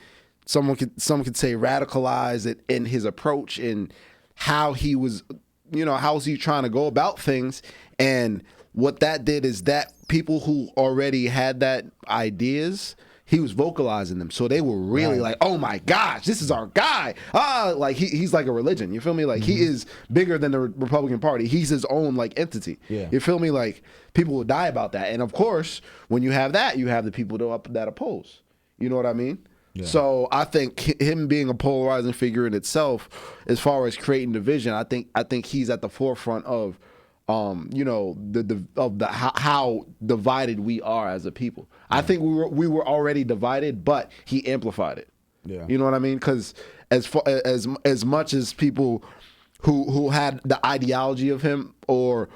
some could say radicalized in his approach and how he was, you know, how was he trying to go about things. And what that did is that people who already had that ideas, he was vocalizing them, so they were really like, "Oh my gosh, this is our guy!" Like he's like a religion. You feel me? Like he is bigger than the Republican Party. He's his own like entity. Yeah. You feel me? Like people will die about that, and of course, when you have that, you have the people that oppose. You know what I mean? Yeah. So I think him being a polarizing figure in itself, as far as creating division, I think he's at the forefront of, you know, how divided we are as a people. I think we were already divided, but he amplified it. Yeah, you know what I mean? Because as much as people who had the ideology of him or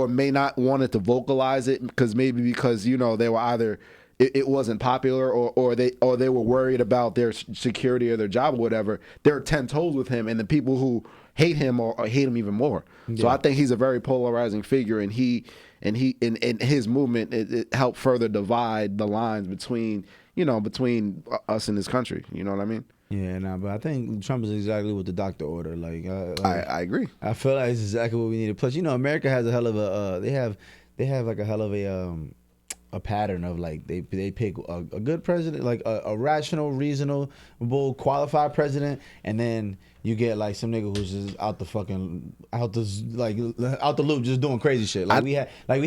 may not wanted to vocalize it because you know they were either it wasn't popular or they were worried about their security or their job or whatever, they're 10 toes with him, and the people who hate him or hate him even more. Yeah. So I think he's a very polarizing figure, and in his movement it helped further divide the lines between us and this country. You know what I mean? Yeah, but I think Trump is exactly what the doctor ordered. Like I agree. I feel like it's exactly what we needed. Plus, you know, America has a hell of a they have like a hell of a pattern of like they pick a good president, like a rational, reasonable, qualified president, and then you get like some nigga who's just out the loop, just doing crazy shit. Like we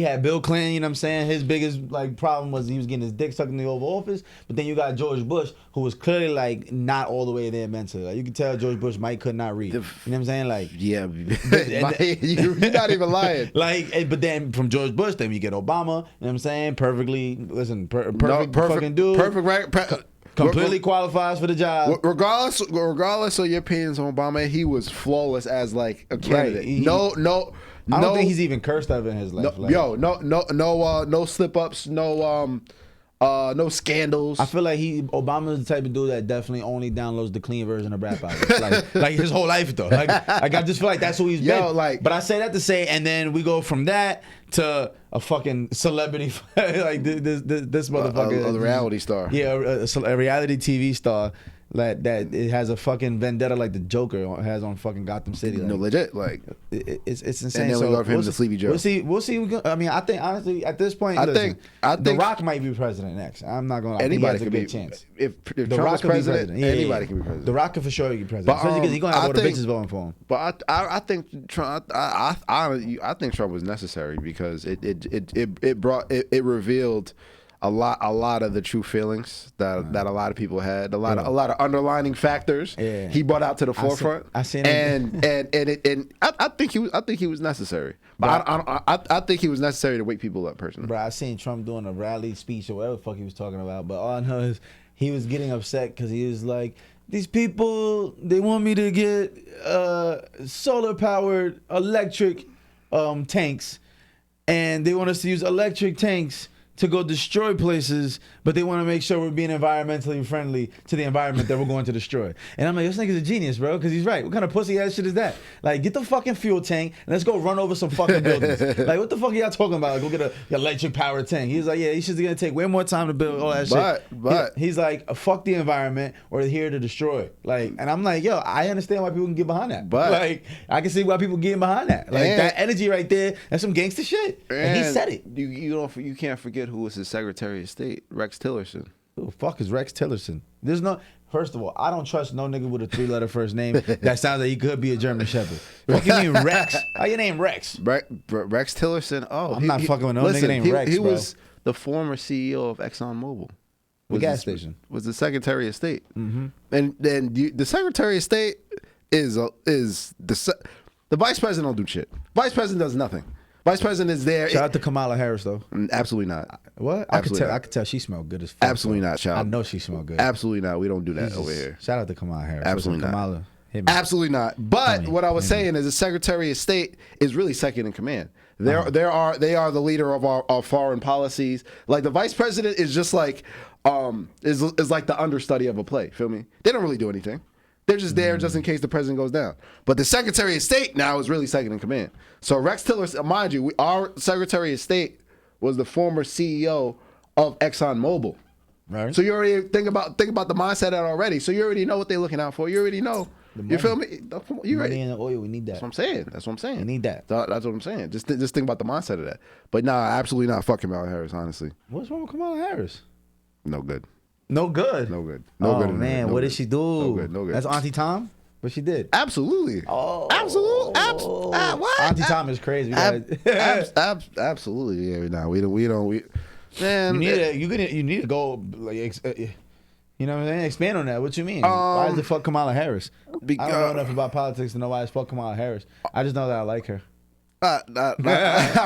had Bill Clinton, you know what I'm saying? His biggest like problem was he was getting his dick sucked in the Oval Office. But then you got George Bush, who was clearly like not all the way there mentally. Like you could tell George Bush could not read. You know what I'm saying? Like yeah, you're not even lying. Like, but then from George Bush, then you get Obama. You know what I'm saying? Perfect fucking dude. Perfect. Completely qualifies for the job. Regardless of your opinions on Obama, he was flawless as like a candidate. Right. I don't think he's even cursed ever in his life. No slip ups, no scandals. I feel like Obama's the type of dude that definitely only downloads the clean version of rap albums. like his whole life though. Like I just feel like that's who he's been. But I say that to say, and then we go from that to a fucking celebrity like this motherfucker, a reality star. Yeah, a reality TV star. That it has a fucking vendetta like the Joker has on fucking Gotham City. Like, no, legit. Like it's insane. And then we go for him to Sleepy Joe. We'll see. I mean, I think honestly at this point, I think The Rock might be president next. I'm not gonna lie. Anybody could be be a chance. If The Trump Rock is could be president, president. anybody can be president. The Rock could for sure be president. Especially because he's gonna have all the bitches voting for him. But I think Trump. I think Trump was necessary because it revealed a lot of the true feelings that a lot of people had, a lot of underlining factors. Yeah. He brought out to the forefront. I seen it. And I think he was necessary. But I think he was necessary to wake people up personally. Bro, I seen Trump doing a rally speech or whatever the fuck he was talking about, but all I know is he was getting upset because he was like, these people, they want me to get solar powered electric tanks, and they want us to use electric tanks to go destroy places, but they want to make sure we're being environmentally friendly to the environment that we're going to destroy. And I'm like, this nigga's a genius, bro, because he's right. What kind of pussy ass shit is that? Like, get the fucking fuel tank and let's go run over some fucking buildings. Like, what the fuck are y'all talking about? Like, go get a electric powered tank. He's like, yeah, this shit's gonna take way more time to build all that shit. But he's like, fuck the environment, or they're here to destroy. Like, and I'm like, yo, I understand why people can get behind that. But like, I can see why people getting behind that. Like, that energy right there, that's some gangster shit. And he said it. You can't forget who was his Secretary of State, Rex Tillerson. Who the fuck is Rex Tillerson? There's no. First of all, I don't trust no nigga with a 3-letter first name that sounds like he could be a German Shepherd. What you mean Rex? How your name Rex? Rex Tillerson. Oh, I'm not fucking with no nigga named Rex, He bro. was the former CEO of ExxonMobil. The gas station. Was the Secretary of State. Mm-hmm. And then the Secretary of State is the Vice President don't do shit. Vice President does nothing. Vice President is there. Shout out to Kamala Harris though. Absolutely not. What? Absolutely I could tell she smelled good as fuck. Absolutely not, child. I know she smelled good. Absolutely not. We don't do that over here. Shout out to Kamala Harris. Absolutely Listen, not. Kamala, hit me. Absolutely not. But what I was saying is the Secretary of State is really second in command. They are the leader of our foreign policies. Like the Vice President is just like is like the understudy of a play. Feel me? They don't really do anything. They're just there just in case the president goes down. But the Secretary of State now is really second in command. So Rex Tillerson, mind you, our Secretary of State was the former CEO of ExxonMobil. Right. So you already think about the mindset of that already. So you already know what they're looking out for. You already know. You feel me? You Money ready? and the oil, we need that. That's what I'm saying. That's what I'm saying. We need that. That's what I'm saying. Just think about the mindset of that. But nah, absolutely not fucking Kamala Harris, honestly. What's wrong with Kamala Harris? No good. No good. No good. No good. Man, no what good. did she do? No good. No good. That's Auntie Tom? What she did? Absolutely. Oh. Absolutely. What? Auntie Tom is crazy. Absolutely. Yeah. Nah, we don't. Man, you need to go like you know what I'm saying? Expand on that. What you mean? Why is the fuck Kamala Harris? I don't know enough about politics to know why it's fuck Kamala Harris. I just know that I like her. I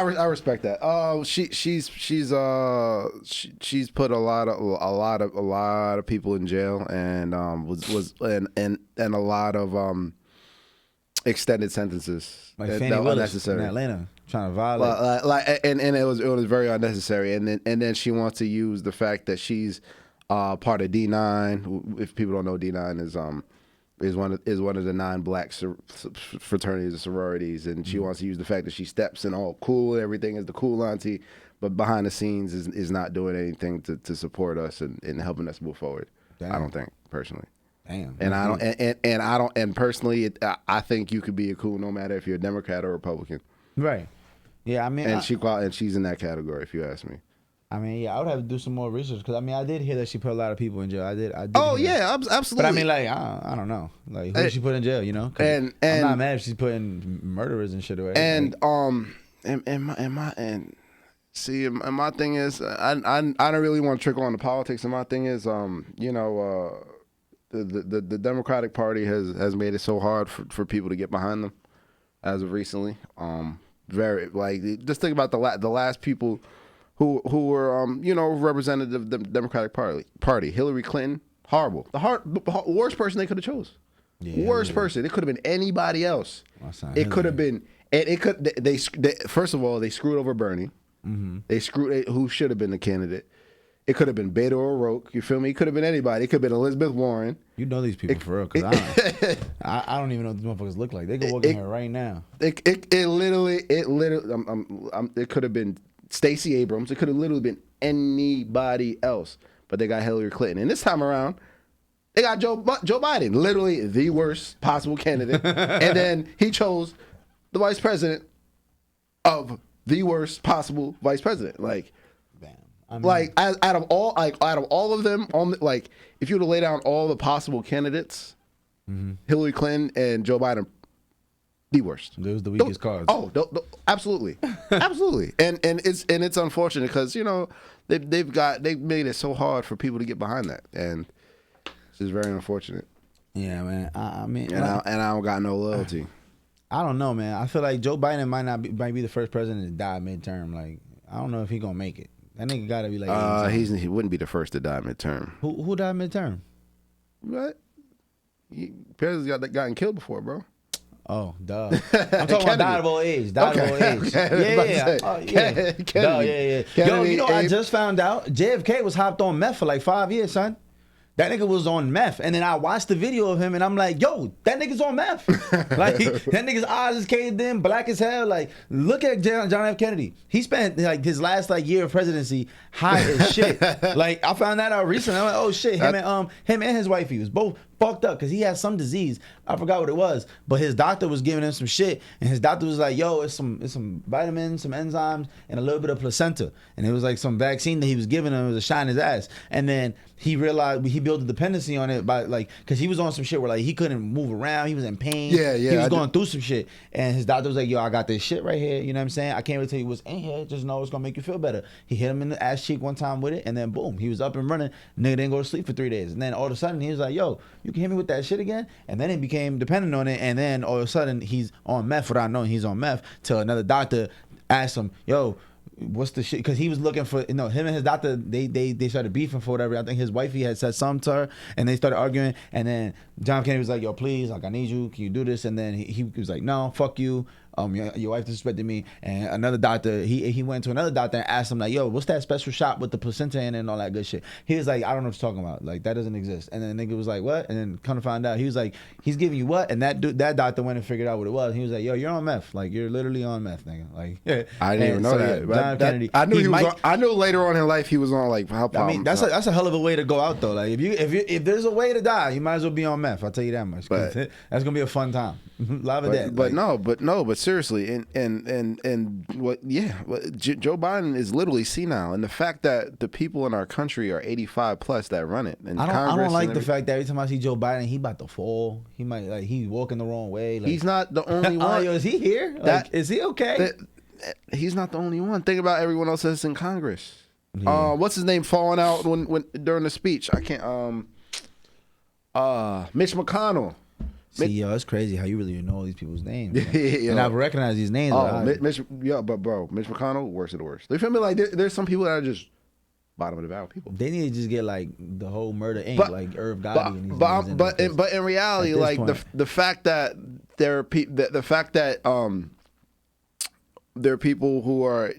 respect that. She's put a lot of people in jail and was a lot of extended sentences Like that Fannie were Willis unnecessary. in Atlanta trying to violate. And it was very unnecessary. And then she wants to use the fact that she's part of D9. If people don't know, D9 is one of the 9 black fraternities and sororities, and she wants to use the fact that she steps and all cool and everything is the cool auntie, but behind the scenes is not doing anything to support us and helping us move forward. Damn. I don't think personally. Damn. And personally, I think you could be a cool no matter if you're a Democrat or Republican. Right. Yeah, I mean, And she's in that category if you ask me. I mean, yeah, I would have to do some more research because I mean, I did hear that she put a lot of people in jail. I did. Oh hear that. yeah, absolutely. But I mean, like, I don't know, like, who did she put in jail? You know, 'Cause and I'm not mad if she's putting murderers and shit away. And my thing is, I don't really want to trickle on the politics. And my thing is, the Democratic Party has made it so hard for people to get behind them as of recently. Very like just think about the last people who were represented the Democratic Party. Hillary Clinton, horrible. The worst person they could have chose. Yeah, worst person. It could have been anybody else. It could have been. They first of all they screwed over Bernie. Mm-hmm. They screwed who should have been the candidate. It could have been Beto O'Rourke. You feel me? It could have been anybody. It could have been Elizabeth Warren. You know these people for real, because I don't even know what these motherfuckers look like. They go work in here right now. It literally. It could have been Stacey Abrams. It could have literally been anybody else, but they got Hillary Clinton. And this time around, they got Joe Biden, literally the worst possible candidate. And then he chose the vice president of the worst possible vice president. Like, damn. I mean, like out of all of them, if you were to lay down all the possible candidates, Hillary Clinton and Joe Biden. The worst. It was the weakest cards. Oh, absolutely, absolutely. And it's unfortunate because they've made it so hard for people to get behind that, and it's just very unfortunate. Yeah, man. I mean, And I don't got no loyalty. I don't know, man. I feel like Joe Biden might be the first president to die midterm. Like, I don't know if he gonna make it. That nigga gotta be like. He wouldn't be the first to die midterm. Who died midterm? What? President's gotten killed before, bro. Oh, duh. I'm talking about died of old age. Died of old age. Yeah. Kennedy. Duh, yeah. Yo, you know, I just found out JFK was hopped on meth for like 5 years, son. That nigga was on meth, and then I watched the video of him, and I'm like, yo, that nigga's on meth. Like, that nigga's eyes is caved in, black as hell. Like, look at John F. Kennedy. He spent like his last like year of presidency high as shit. Like, I found that out recently. I'm like, oh shit, him and his wife, he was both fucked up because he had some disease. I forgot what it was, but his doctor was giving him some shit, and his doctor was like, yo, it's some vitamins, some enzymes, and a little bit of placenta, and it was like some vaccine that he was giving him. It was a shot in his ass, and then he realized he built a dependency on it by like, because he was on some shit where like he couldn't move around, he was in pain, he was going through some shit, and his doctor was like, yo, I got this shit right here, you know what I'm saying? I can't really tell you what's in here, just know it's gonna make you feel better. He hit him in the ass cheek one time with it, and then boom, he was up and running. Nigga didn't go to sleep for 3 days, and then all of a sudden he was like, yo, you can hit me with that shit again, and then he became dependent on it, and then all of a sudden he's on meth without knowing he's on meth till another doctor asked him, yo, what's the shit? Because he was looking for, him and his doctor, they started beefing for whatever. I think his wifey had said something to her, and they started arguing, and then John Kennedy was like, yo, please, like, I need you, can you do this? And then he was like, no, fuck you. Your wife disrespected me. And another doctor, he went to another doctor and asked him like, yo, what's that special shot with the placenta in it and all that good shit? He was like, I don't know what you're talking about. Like, that doesn't exist. And then the nigga was like, what? And then kind of find out, he was like, he's giving you what? And that doctor went and figured out what it was. He was like, yo, you're on meth. Like, you're literally on meth, nigga. Like, I didn't even know that. John Kennedy. I knew I knew later on in life he was on like how. I mean, that's a hell of a way to go out though. Like, if there's a way to die, you might as well be on meth. I'll tell you that much. But that's gonna be a fun time. Live of that. But seriously, and what? Yeah, Joe Biden is literally senile, and the fact that the people in our country are 85 plus that run it. And I don't like the fact that every time I see Joe Biden, he about to fall. He might like he's walking the wrong way. Like, he's not the only one. Yo, is he here? Is he okay? He's not the only one. Think about everyone else that's in Congress. Yeah. What's his name falling out when during the speech? I can't. Mitch McConnell. See, yo, it's crazy how you really know all these people's names. And I've recognized these names. Mitch McConnell, worst of the worst. You feel me? Like there's some people that are just bottom of the barrel people. They need to just get like the whole Murder Inc. like Irv Gotti. But in reality, like the fact that there are the fact that there are people who are,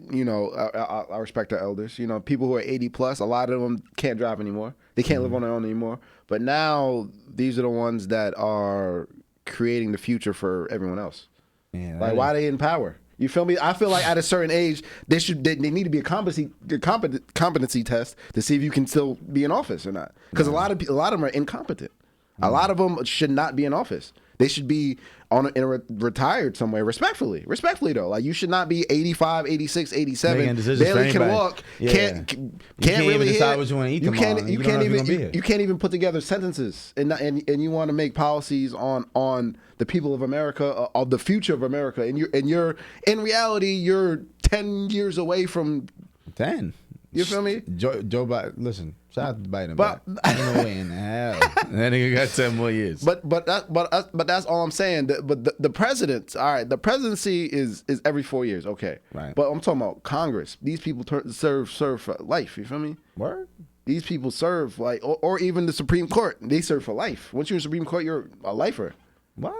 I respect our elders, people who are 80 plus, a lot of them can't drive anymore. They can't live on their own anymore. But now these are the ones that are creating the future for everyone else. Man, like, why are they in power? You feel me? I feel like at a certain age, they need to be a competency test to see if you can still be in office or not. Because a lot of them are incompetent. A lot of them should not be in office. They should be retired somewhere, respectfully though. Like, you should not be 85, 86, 87, barely can walk, can't really decide what you want to eat tomorrow. You can't even put together sentences, and you want to make policies on the people of America, of the future of America, and you're in reality you're 10 years away from 10. You feel me? Joe Biden, listen, shout out to Biden, but ain't no way in hell. That nigga got 10 more years. But that's all I'm saying. The president, all right, the presidency is every 4 years, okay. Right. But I'm talking about Congress. These people serve for life. You feel me? Word. These people serve like, or even the Supreme Court. They serve for life. Once you're in the Supreme Court, you're a lifer. What?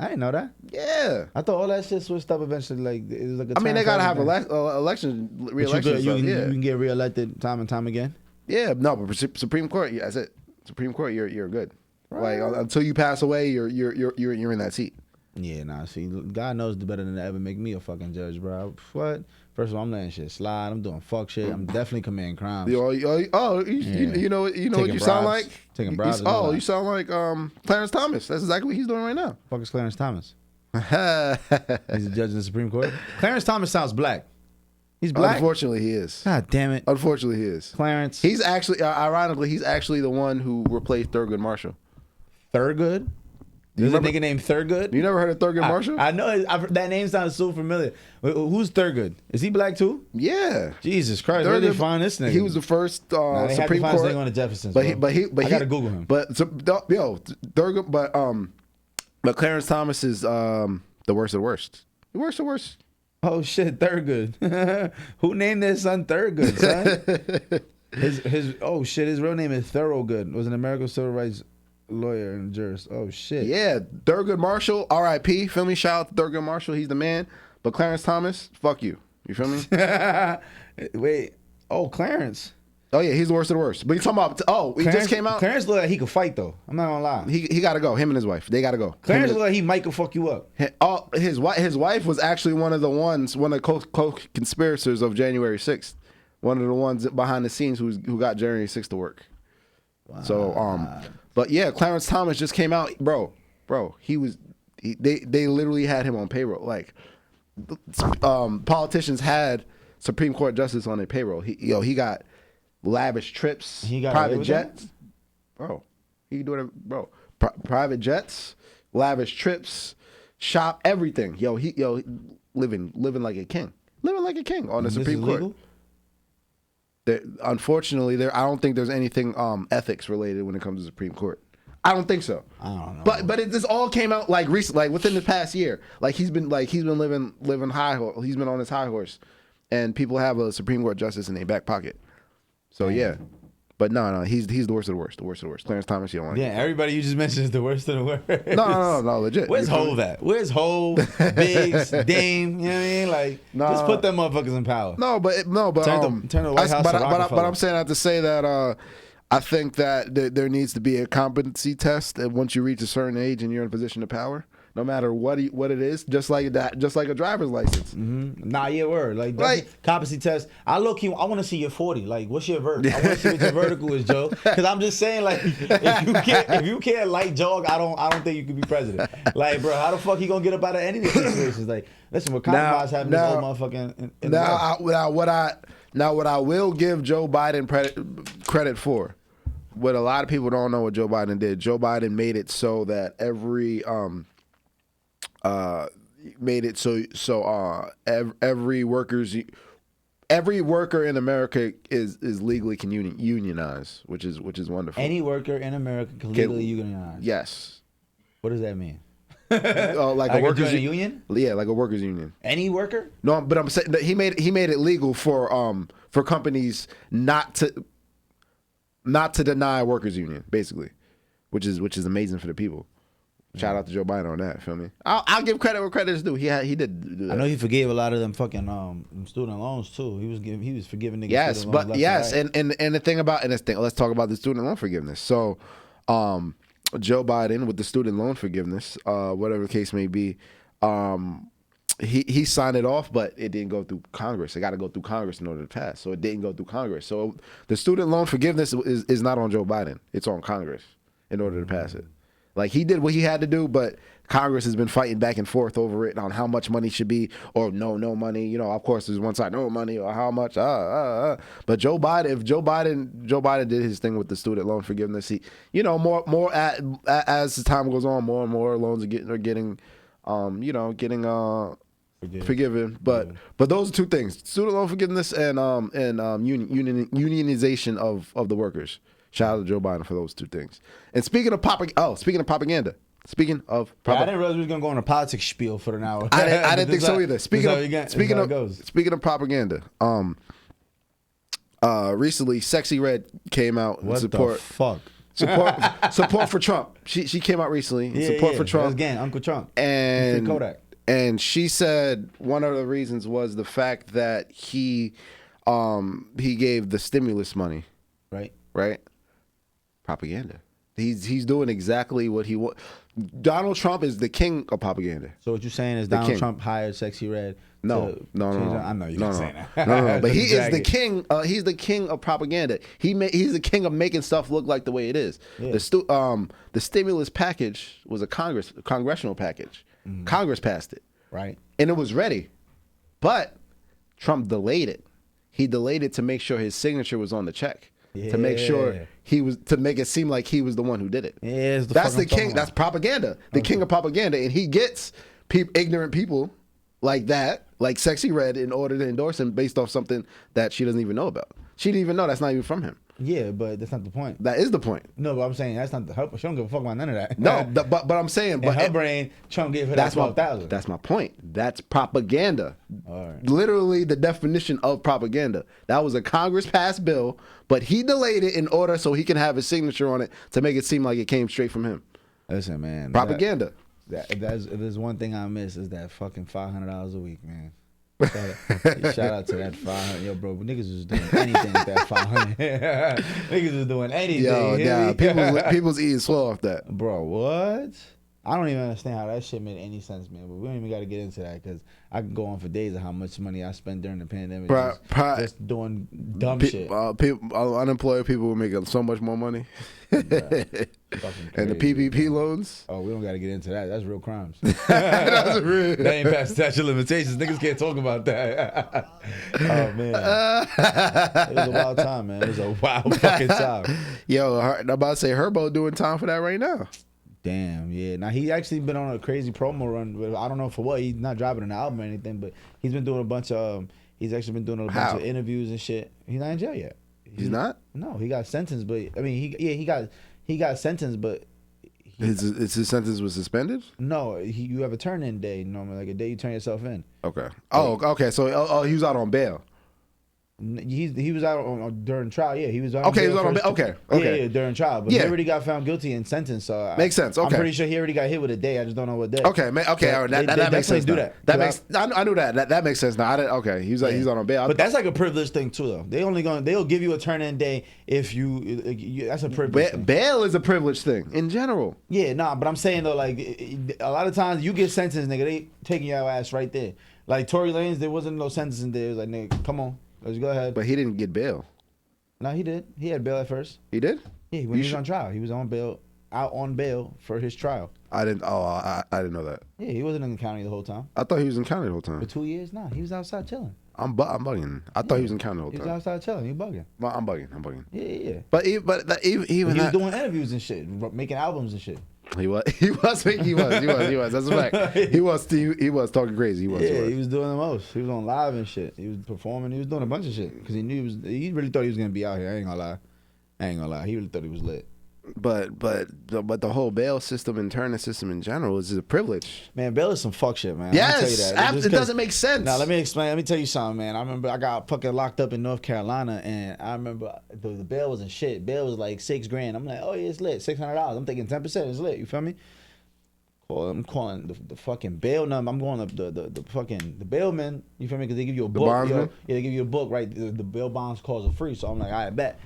I didn't know that. Yeah. I thought all that shit switched up eventually. Like, it was like I mean, they gotta have elections, re-elections. You can get reelected time and time again. Yeah, no, but Supreme Court, yeah, that's it. Supreme Court, you're good. Right. Like, until you pass away, you're in that seat. Yeah, nah. See, God knows better than to ever make me a fucking judge, bro. What? First of all, I'm letting shit slide. I'm doing fuck shit. I'm definitely committing crimes. You know what you sound like? Taking bribes. You sound like Clarence Thomas. That's exactly what he's doing right now. Fuck is Clarence Thomas? He's a judge in the Supreme Court. Clarence Thomas sounds black. He's black. Unfortunately, he is. God damn it. Unfortunately, he is. Clarence. He's actually, ironically, he's actually the one who replaced Thurgood Marshall. Thurgood? There's a nigga named Thurgood. You never heard of Thurgood Marshall? I know that name sounds so familiar. Who's Thurgood? Is he black too? Yeah. Jesus Christ, where did they find this nigga? He was the first they had Supreme to find Court. this nigga on the Jeffersons. But I gotta Google him. But Thurgood, but Clarence Thomas is the worst of the worst. The worst of the worst. Oh shit, Thurgood. Who named their son Thurgood, son? His real name is Thorogood. Was an American civil rights lawyer and jurist. Oh shit. Yeah, Thurgood Marshall, R.I.P. Feel me? Shout out to Thurgood Marshall. He's the man. But Clarence Thomas, fuck you. You feel me? Wait. Oh, Clarence. Oh yeah, he's the worst of the worst. But you talking about? He just came out. Clarence look like he could fight though. I'm not gonna lie. He got to go. Him and his wife. They got to go. Clarence look like he might could fuck you up. His wife was actually one of the co-conspirators of January 6th. One of the ones behind the scenes who got January 6th to work. Wow. So but yeah, Clarence Thomas just came out, bro. They literally had him on payroll. Like politicians had Supreme Court justice on their payroll. He got lavish trips, private jets. Bro, he can do whatever, bro. Private jets, lavish trips, shop, everything. He living like a king. Living like a king on the Supreme Court. Legal? Unfortunately, I don't think there's anything ethics related when it comes to the Supreme Court. I don't think so. I don't know. But this all came out like recently, like within the past year. Like he's been living high horse. He's been on his high horse, and people have a Supreme Court justice in their back pocket. So yeah, but no, he's the worst of the worst. The worst of the worst. Clarence Thomas, you don't like. Yeah, everybody you just mentioned is the worst of the worst. No, legit. Where's Hove at? Where's Hove, Biggs, Dame? You know what I mean? Like, just put them motherfuckers in power. No, but turn the White House to Rockefeller. But I'm saying that to say that I think that there needs to be a competency test, and once you reach a certain age and you're in a position of power, no matter what it is, just like a driver's license. Mm-hmm. Nah, yeah, word. Like competency test. I want to see your 40. Like, what's your verdict? I want to see what your vertical is, Joe. Because I'm just saying, like, if you can't light jog, I don't think you can be president. Like, bro, how the fuck you gonna get up out of any of these situations? Like, listen, we're compromise having this old motherfucking. What I will give Joe Biden credit for, what a lot of people don't know what Joe Biden did. Joe Biden made it so that every every worker in America is legally can unionize, which is wonderful. Any worker in America can legally unionize. Yes. What does that mean? Like a workers union? Yeah, like a workers union. Any worker? No, but I'm saying that he made it legal for companies not to deny a workers union, basically, which is amazing for the people. Shout out to Joe Biden on that. Feel me? I'll give credit where credit is due. He did do that. I know he forgave a lot of them fucking student loans too. He was forgiving niggas. Yes, but yes, and the thing about let's talk about the student loan forgiveness. So, Joe Biden with the student loan forgiveness, whatever the case may be, he signed it off, but it didn't go through Congress. It got to go through Congress in order to pass. So it didn't go through Congress. So the student loan forgiveness is not on Joe Biden. It's on Congress in order to pass it. Like, he did what he had to do, but Congress has been fighting back and forth over it on how much money should be, or no money. You know, of course, there's one side, no money, or how much. But Joe Biden did his thing with the student loan forgiveness. He, more as the time goes on, more and more loans are getting forgiven. But those are two things: student loan forgiveness and unionization of the workers. Shout out to Joe Biden for those two things. And speaking of propaganda. I didn't realize we was gonna go on a politics spiel for an hour. I didn't think so either. Speaking of propaganda, recently Sexy Red came out and support for Trump. She came out recently. For Trump. Again, Uncle Trump. And Kodak. And she said one of the reasons was the fact that he gave the stimulus money. Right? Propaganda. He's doing exactly what he wants. Donald Trump is the king of propaganda. So what you're saying is Donald Trump hired Sexy Red? No. I know you're saying that. No. But he is the king. He's the king of propaganda. He's the king of making stuff look like the way it is. Yeah. The stimulus package was a congressional package. Mm-hmm. Congress passed it. Right. And it was ready, but Trump delayed it. He delayed it to make sure his signature was on the check. to make sure Yeah. to make it seem like he was the one who did it. Yeah, it's the That's fuck I'm the king. talking That's about. propaganda. The king of propaganda, and he gets ignorant people like that, like Sexy Red, in order to endorse him based off something that she doesn't even know about. She didn't even know that's not even from him. Yeah, but that's not the point. That is the point. No, but I'm saying that's not the help. She don't give a fuck about none of that. No, but I'm saying, In but her brain, Trump gave her that that's my 12,000. that's my point. That's propaganda. All right. Literally the definition of propaganda. That was a Congress passed bill, but he delayed it in order so he can have his signature on it to make it seem like it came straight from him. Listen, man. Propaganda. If there's one thing I miss is that fucking $500 a week, man. Shout out to that 500. Yo, bro, niggas was doing anything with that 500. Niggas was doing anything. Yo, you hear nah, me? people's eating slow off that. Bro, what? I don't even understand how that shit made any sense, man. But we don't even got to get into that because I can go on for days of how much money I spent during the pandemic just doing dumb shit. Unemployed people were making so much more money. Fucking And the crazy. PPP loans. Oh, we don't got to get into that. That's real crimes. That's real. That ain't past statute of limitations. Niggas can't talk about that. Oh, man. It was a wild time, man. It was a wild fucking time. Yo, I'm about to say Herbo doing time for that right now. Damn, yeah. Now, he actually been on a crazy promo run. But I don't know for what. He's not dropping an album or anything, but he's been doing a bunch of, he's actually been doing a bunch How? of interviews and shit. He's not in jail yet. He's not? No, he got sentenced, but, I mean, he got sentenced, but His sentence was suspended? no, you have a turn-in day normally, like a day you turn yourself in. Okay. Oh, okay. So he was out on bail. He was out during trial. Yeah, he was on. Okay, he bail was on first. bail. Okay, Yeah, okay. yeah, during trial, but Yeah. he already got found guilty and sentenced. So Makes sense, I'm okay. pretty sure he already got hit with a day. I just don't know what day. Okay, okay. All right. That They makes sense. definitely Now. do that. I knew that. That makes sense now. Okay, he's on bail. But that's like a privilege thing too, though. They'll give you a turn-in day if that's a privilege thing. Bail is a privilege thing in general. Yeah, nah, but I'm saying though, like a lot of times you get sentenced, nigga, they taking your ass right there. Like Tory Lanez, there wasn't no sentencing there. It was like, nigga, come on, let's go ahead. But he didn't get bail. No, he did. He had bail at first. He did? Yeah, when he was on trial, he was on bail, out on bail for his trial. I didn't. Oh, I didn't know that. Yeah, he wasn't in the county the whole time. I thought he was in county the whole For time. 2 years, nah, he was outside chilling. I'm bugging. I thought he was in county the whole He was time. outside chilling. He bugging. Well, I'm bugging. Yeah, yeah, yeah. But even He was that, doing interviews and shit, making albums and shit. he was. That's a fact. He was talking crazy. He was. Yeah, he was doing the most. He was on live and shit. He was performing. He was doing a bunch of shit because he knew he really thought he was gonna be out here. I ain't gonna lie. He really thought he was lit. But the whole bail system and turning system in general is a privilege. Man, bail is some fuck shit, man. Let me tell you Yes, that. Just it 'cause- doesn't make sense. Now let me explain. Let me tell you something, man. I remember I got fucking locked up in North Carolina, and I remember the bail wasn't shit. Bail was like $6,000. I'm like, oh yeah, it's lit. $600. I'm thinking 10% is lit. You feel me? I'm calling the fucking bail number. I'm going up the fucking the bailman. You feel me? Because they give you a book. bondsman? Yeah, they give you a book, right? The bail bonds calls are free. So I'm like, I bet.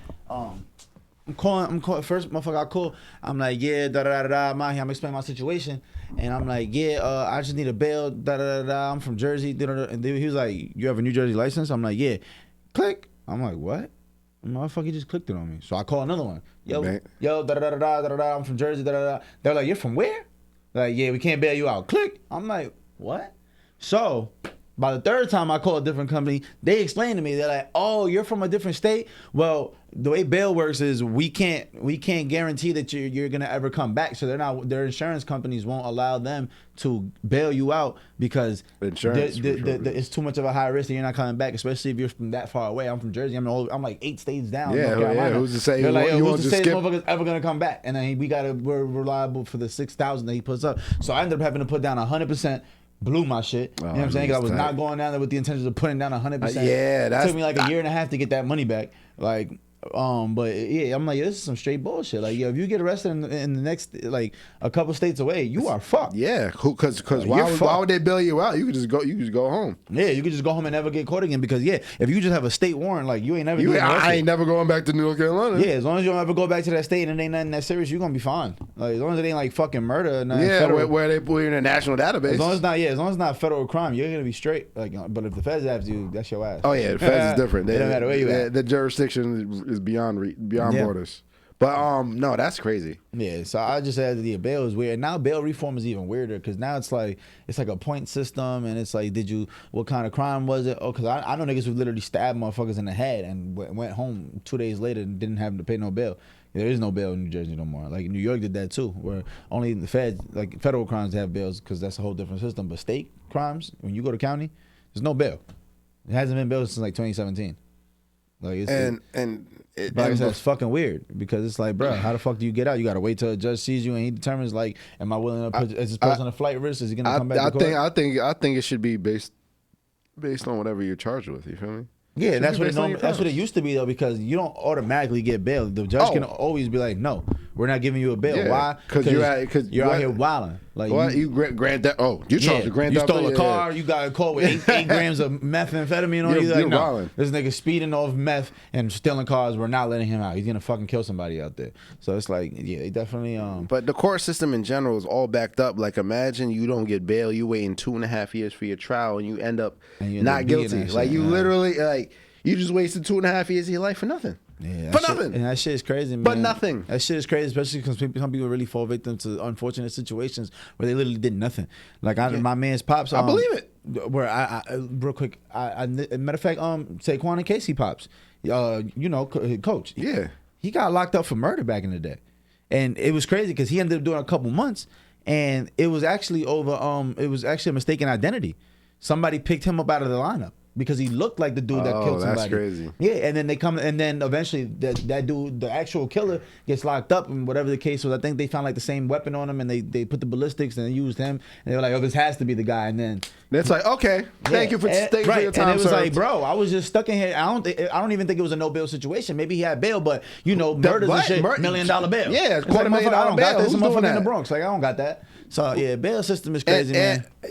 I'm calling first motherfucker I call. I'm like, yeah, da da da da. I'm out here. I'm explaining my situation, and I'm like, yeah, I just need a bail. Da da da da. I'm from Jersey. Da, da, da. And then he was like, you have a New Jersey license? I'm like, yeah. Click. I'm like, what? Motherfucker just clicked it on me. So I call another one. Yo, Man. da da da da da da da. I'm from Jersey. Da da da. They're like, you're from where? Like, yeah, we can't bail you out. Click. I'm like, what? So by the third time I call a different company, they explain to me, they're like, oh, you're from a different state? Well, the way bail works is we can't guarantee that you're gonna ever come back. So their insurance companies won't allow them to bail you out because Insurance, it's too much of a high risk that you're not coming back, especially if you're from that far away. I'm from Jersey. I'm like 8 states down. Yeah, North Carolina. who's to say They're like, you yo, won't who's to just say this skip? motherfucker's ever gonna come back? And then we're reliable for the 6,000 that he puts up. So I ended up having to put down 100%. Blew my shit. You know what I'm saying? 'Cause I was not going down there with the intentions of putting down 100%. Yeah, it took me like a year and a half to get that money back. Like, but yeah, I'm like, this is some straight bullshit. Like, yo, if you get arrested in the next like a couple states away, you are fucked. Yeah, because You're why fucked. would they bail you out? You could just go home. Yeah, you could just go home and never get caught again because if you just have a state warrant, like you ain't never. getting I arrested. ain't never going back to North Carolina. Yeah, as long as you don't ever go back to that state and it ain't nothing that serious, you're gonna be fine. Like as long as it ain't like fucking murder or nothing. Yeah, federal. where they put you in a national database. As long as it's not federal crime, you're gonna be straight. Like, but if the feds have you, that's your ass. Oh yeah, the feds is different. It don't matter where you at. The jurisdiction is beyond Yeah. borders. But no, that's crazy. Yeah, so I just said the bail is weird. Now bail reform is even weirder because now it's like a point system, and it's like, what kind of crime was it? Oh, because I know niggas who literally stabbed motherfuckers in the head and went home 2 days later and didn't have to pay no bail. There is no bail in New Jersey no more. Like New York did that too, where only the feds, like federal crimes, have bails because that's a whole different system. But state crimes, when you go to county, there's no bail. It hasn't been bailed since like 2017. Like it's like I said, it's fucking weird because it's like, bro, how the fuck do you get out? You gotta wait till a judge sees you and he determines like, am I willing to put is this person a flight risk? Is he gonna come back to court? I think it should be based on whatever you're charged with. You feel me? Yeah, that's what it used to be though, because you don't automatically get bail. The judge can always be like, no, we're not giving you a bail. Yeah, why? Because you're out here wilding. Like you grand theft. Oh, you charged with grand theft. You stole a car. You got caught with 8 grams of methamphetamine on you. Like, no, wilding. This nigga speeding off meth and stealing cars. We're not letting him out. He's gonna fucking kill somebody out there. So it's like, yeah, they definitely. But the court system in general is all backed up. Like, imagine you don't get bail. You waiting 2.5 years for your trial, and you end up not guilty. Like you literally like. You just wasted 2.5 years of your life for nothing. Yeah, for nothing. And that shit is crazy, man. But nothing. That shit is crazy, especially because some people really fall victim to unfortunate situations where they literally did nothing. Like my man's pops. I believe it. Where I real quick, matter of fact, Saquon and Casey pops, coach. Yeah. He got locked up for murder back in the day, and it was crazy because he ended up doing a couple months, and it was actually a mistaken identity. Somebody picked him up out of the lineup because he looked like the dude that killed somebody. That's crazy. Yeah, and then eventually that dude, the actual killer, gets locked up, and whatever the case was, I think they found like the same weapon on him, and they put the ballistics and they used him, and they were like, oh, this has to be the guy, and then it's like, okay, thank you for your time. And it was like, bro, I was just stuck in here. I don't even think it was a no bail situation. Maybe he had bail, but murder's and shit, $1 million bail. Yeah, it's $250,000 bail. I don't got this. Who's Motherfucker doing in the Bronx, like I don't got that. So yeah, bail system is crazy, man. I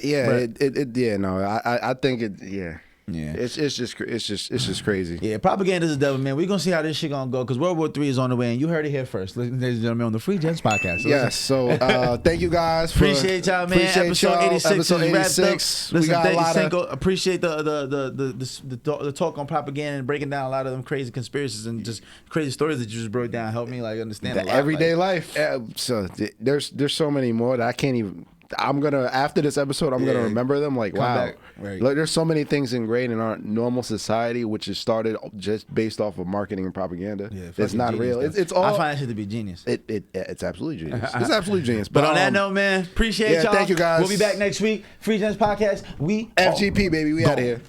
think it. Yeah. Yeah, it's just crazy. Yeah, propaganda is the devil, man. We're gonna see how this shit gonna go because World War III is on the way, and you heard it here first, ladies and gentlemen, on the Free Gents podcast. So yes, so thank you guys. Appreciate y'all, man. Episode 86 is wrapped up. Listen, thank you, Senko. Appreciate the talk on propaganda and breaking down a lot of them crazy conspiracies and just crazy stories that you just broke down. Help me understand the everyday life. So there's so many more that I can't even. I'm gonna after this episode, I'm gonna remember them. Like, wow, right. Like, there's so many things ingrained in our normal society, which is started just based off of marketing and propaganda. Yeah, it's not real. It's all. I find that shit to be genius. It's absolutely genius. It's absolutely genius. But on that note, man, appreciate y'all. Thank you guys. We'll be back next week. Free Gents podcast. We FGP baby. We out of here.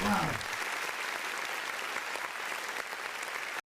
Wow.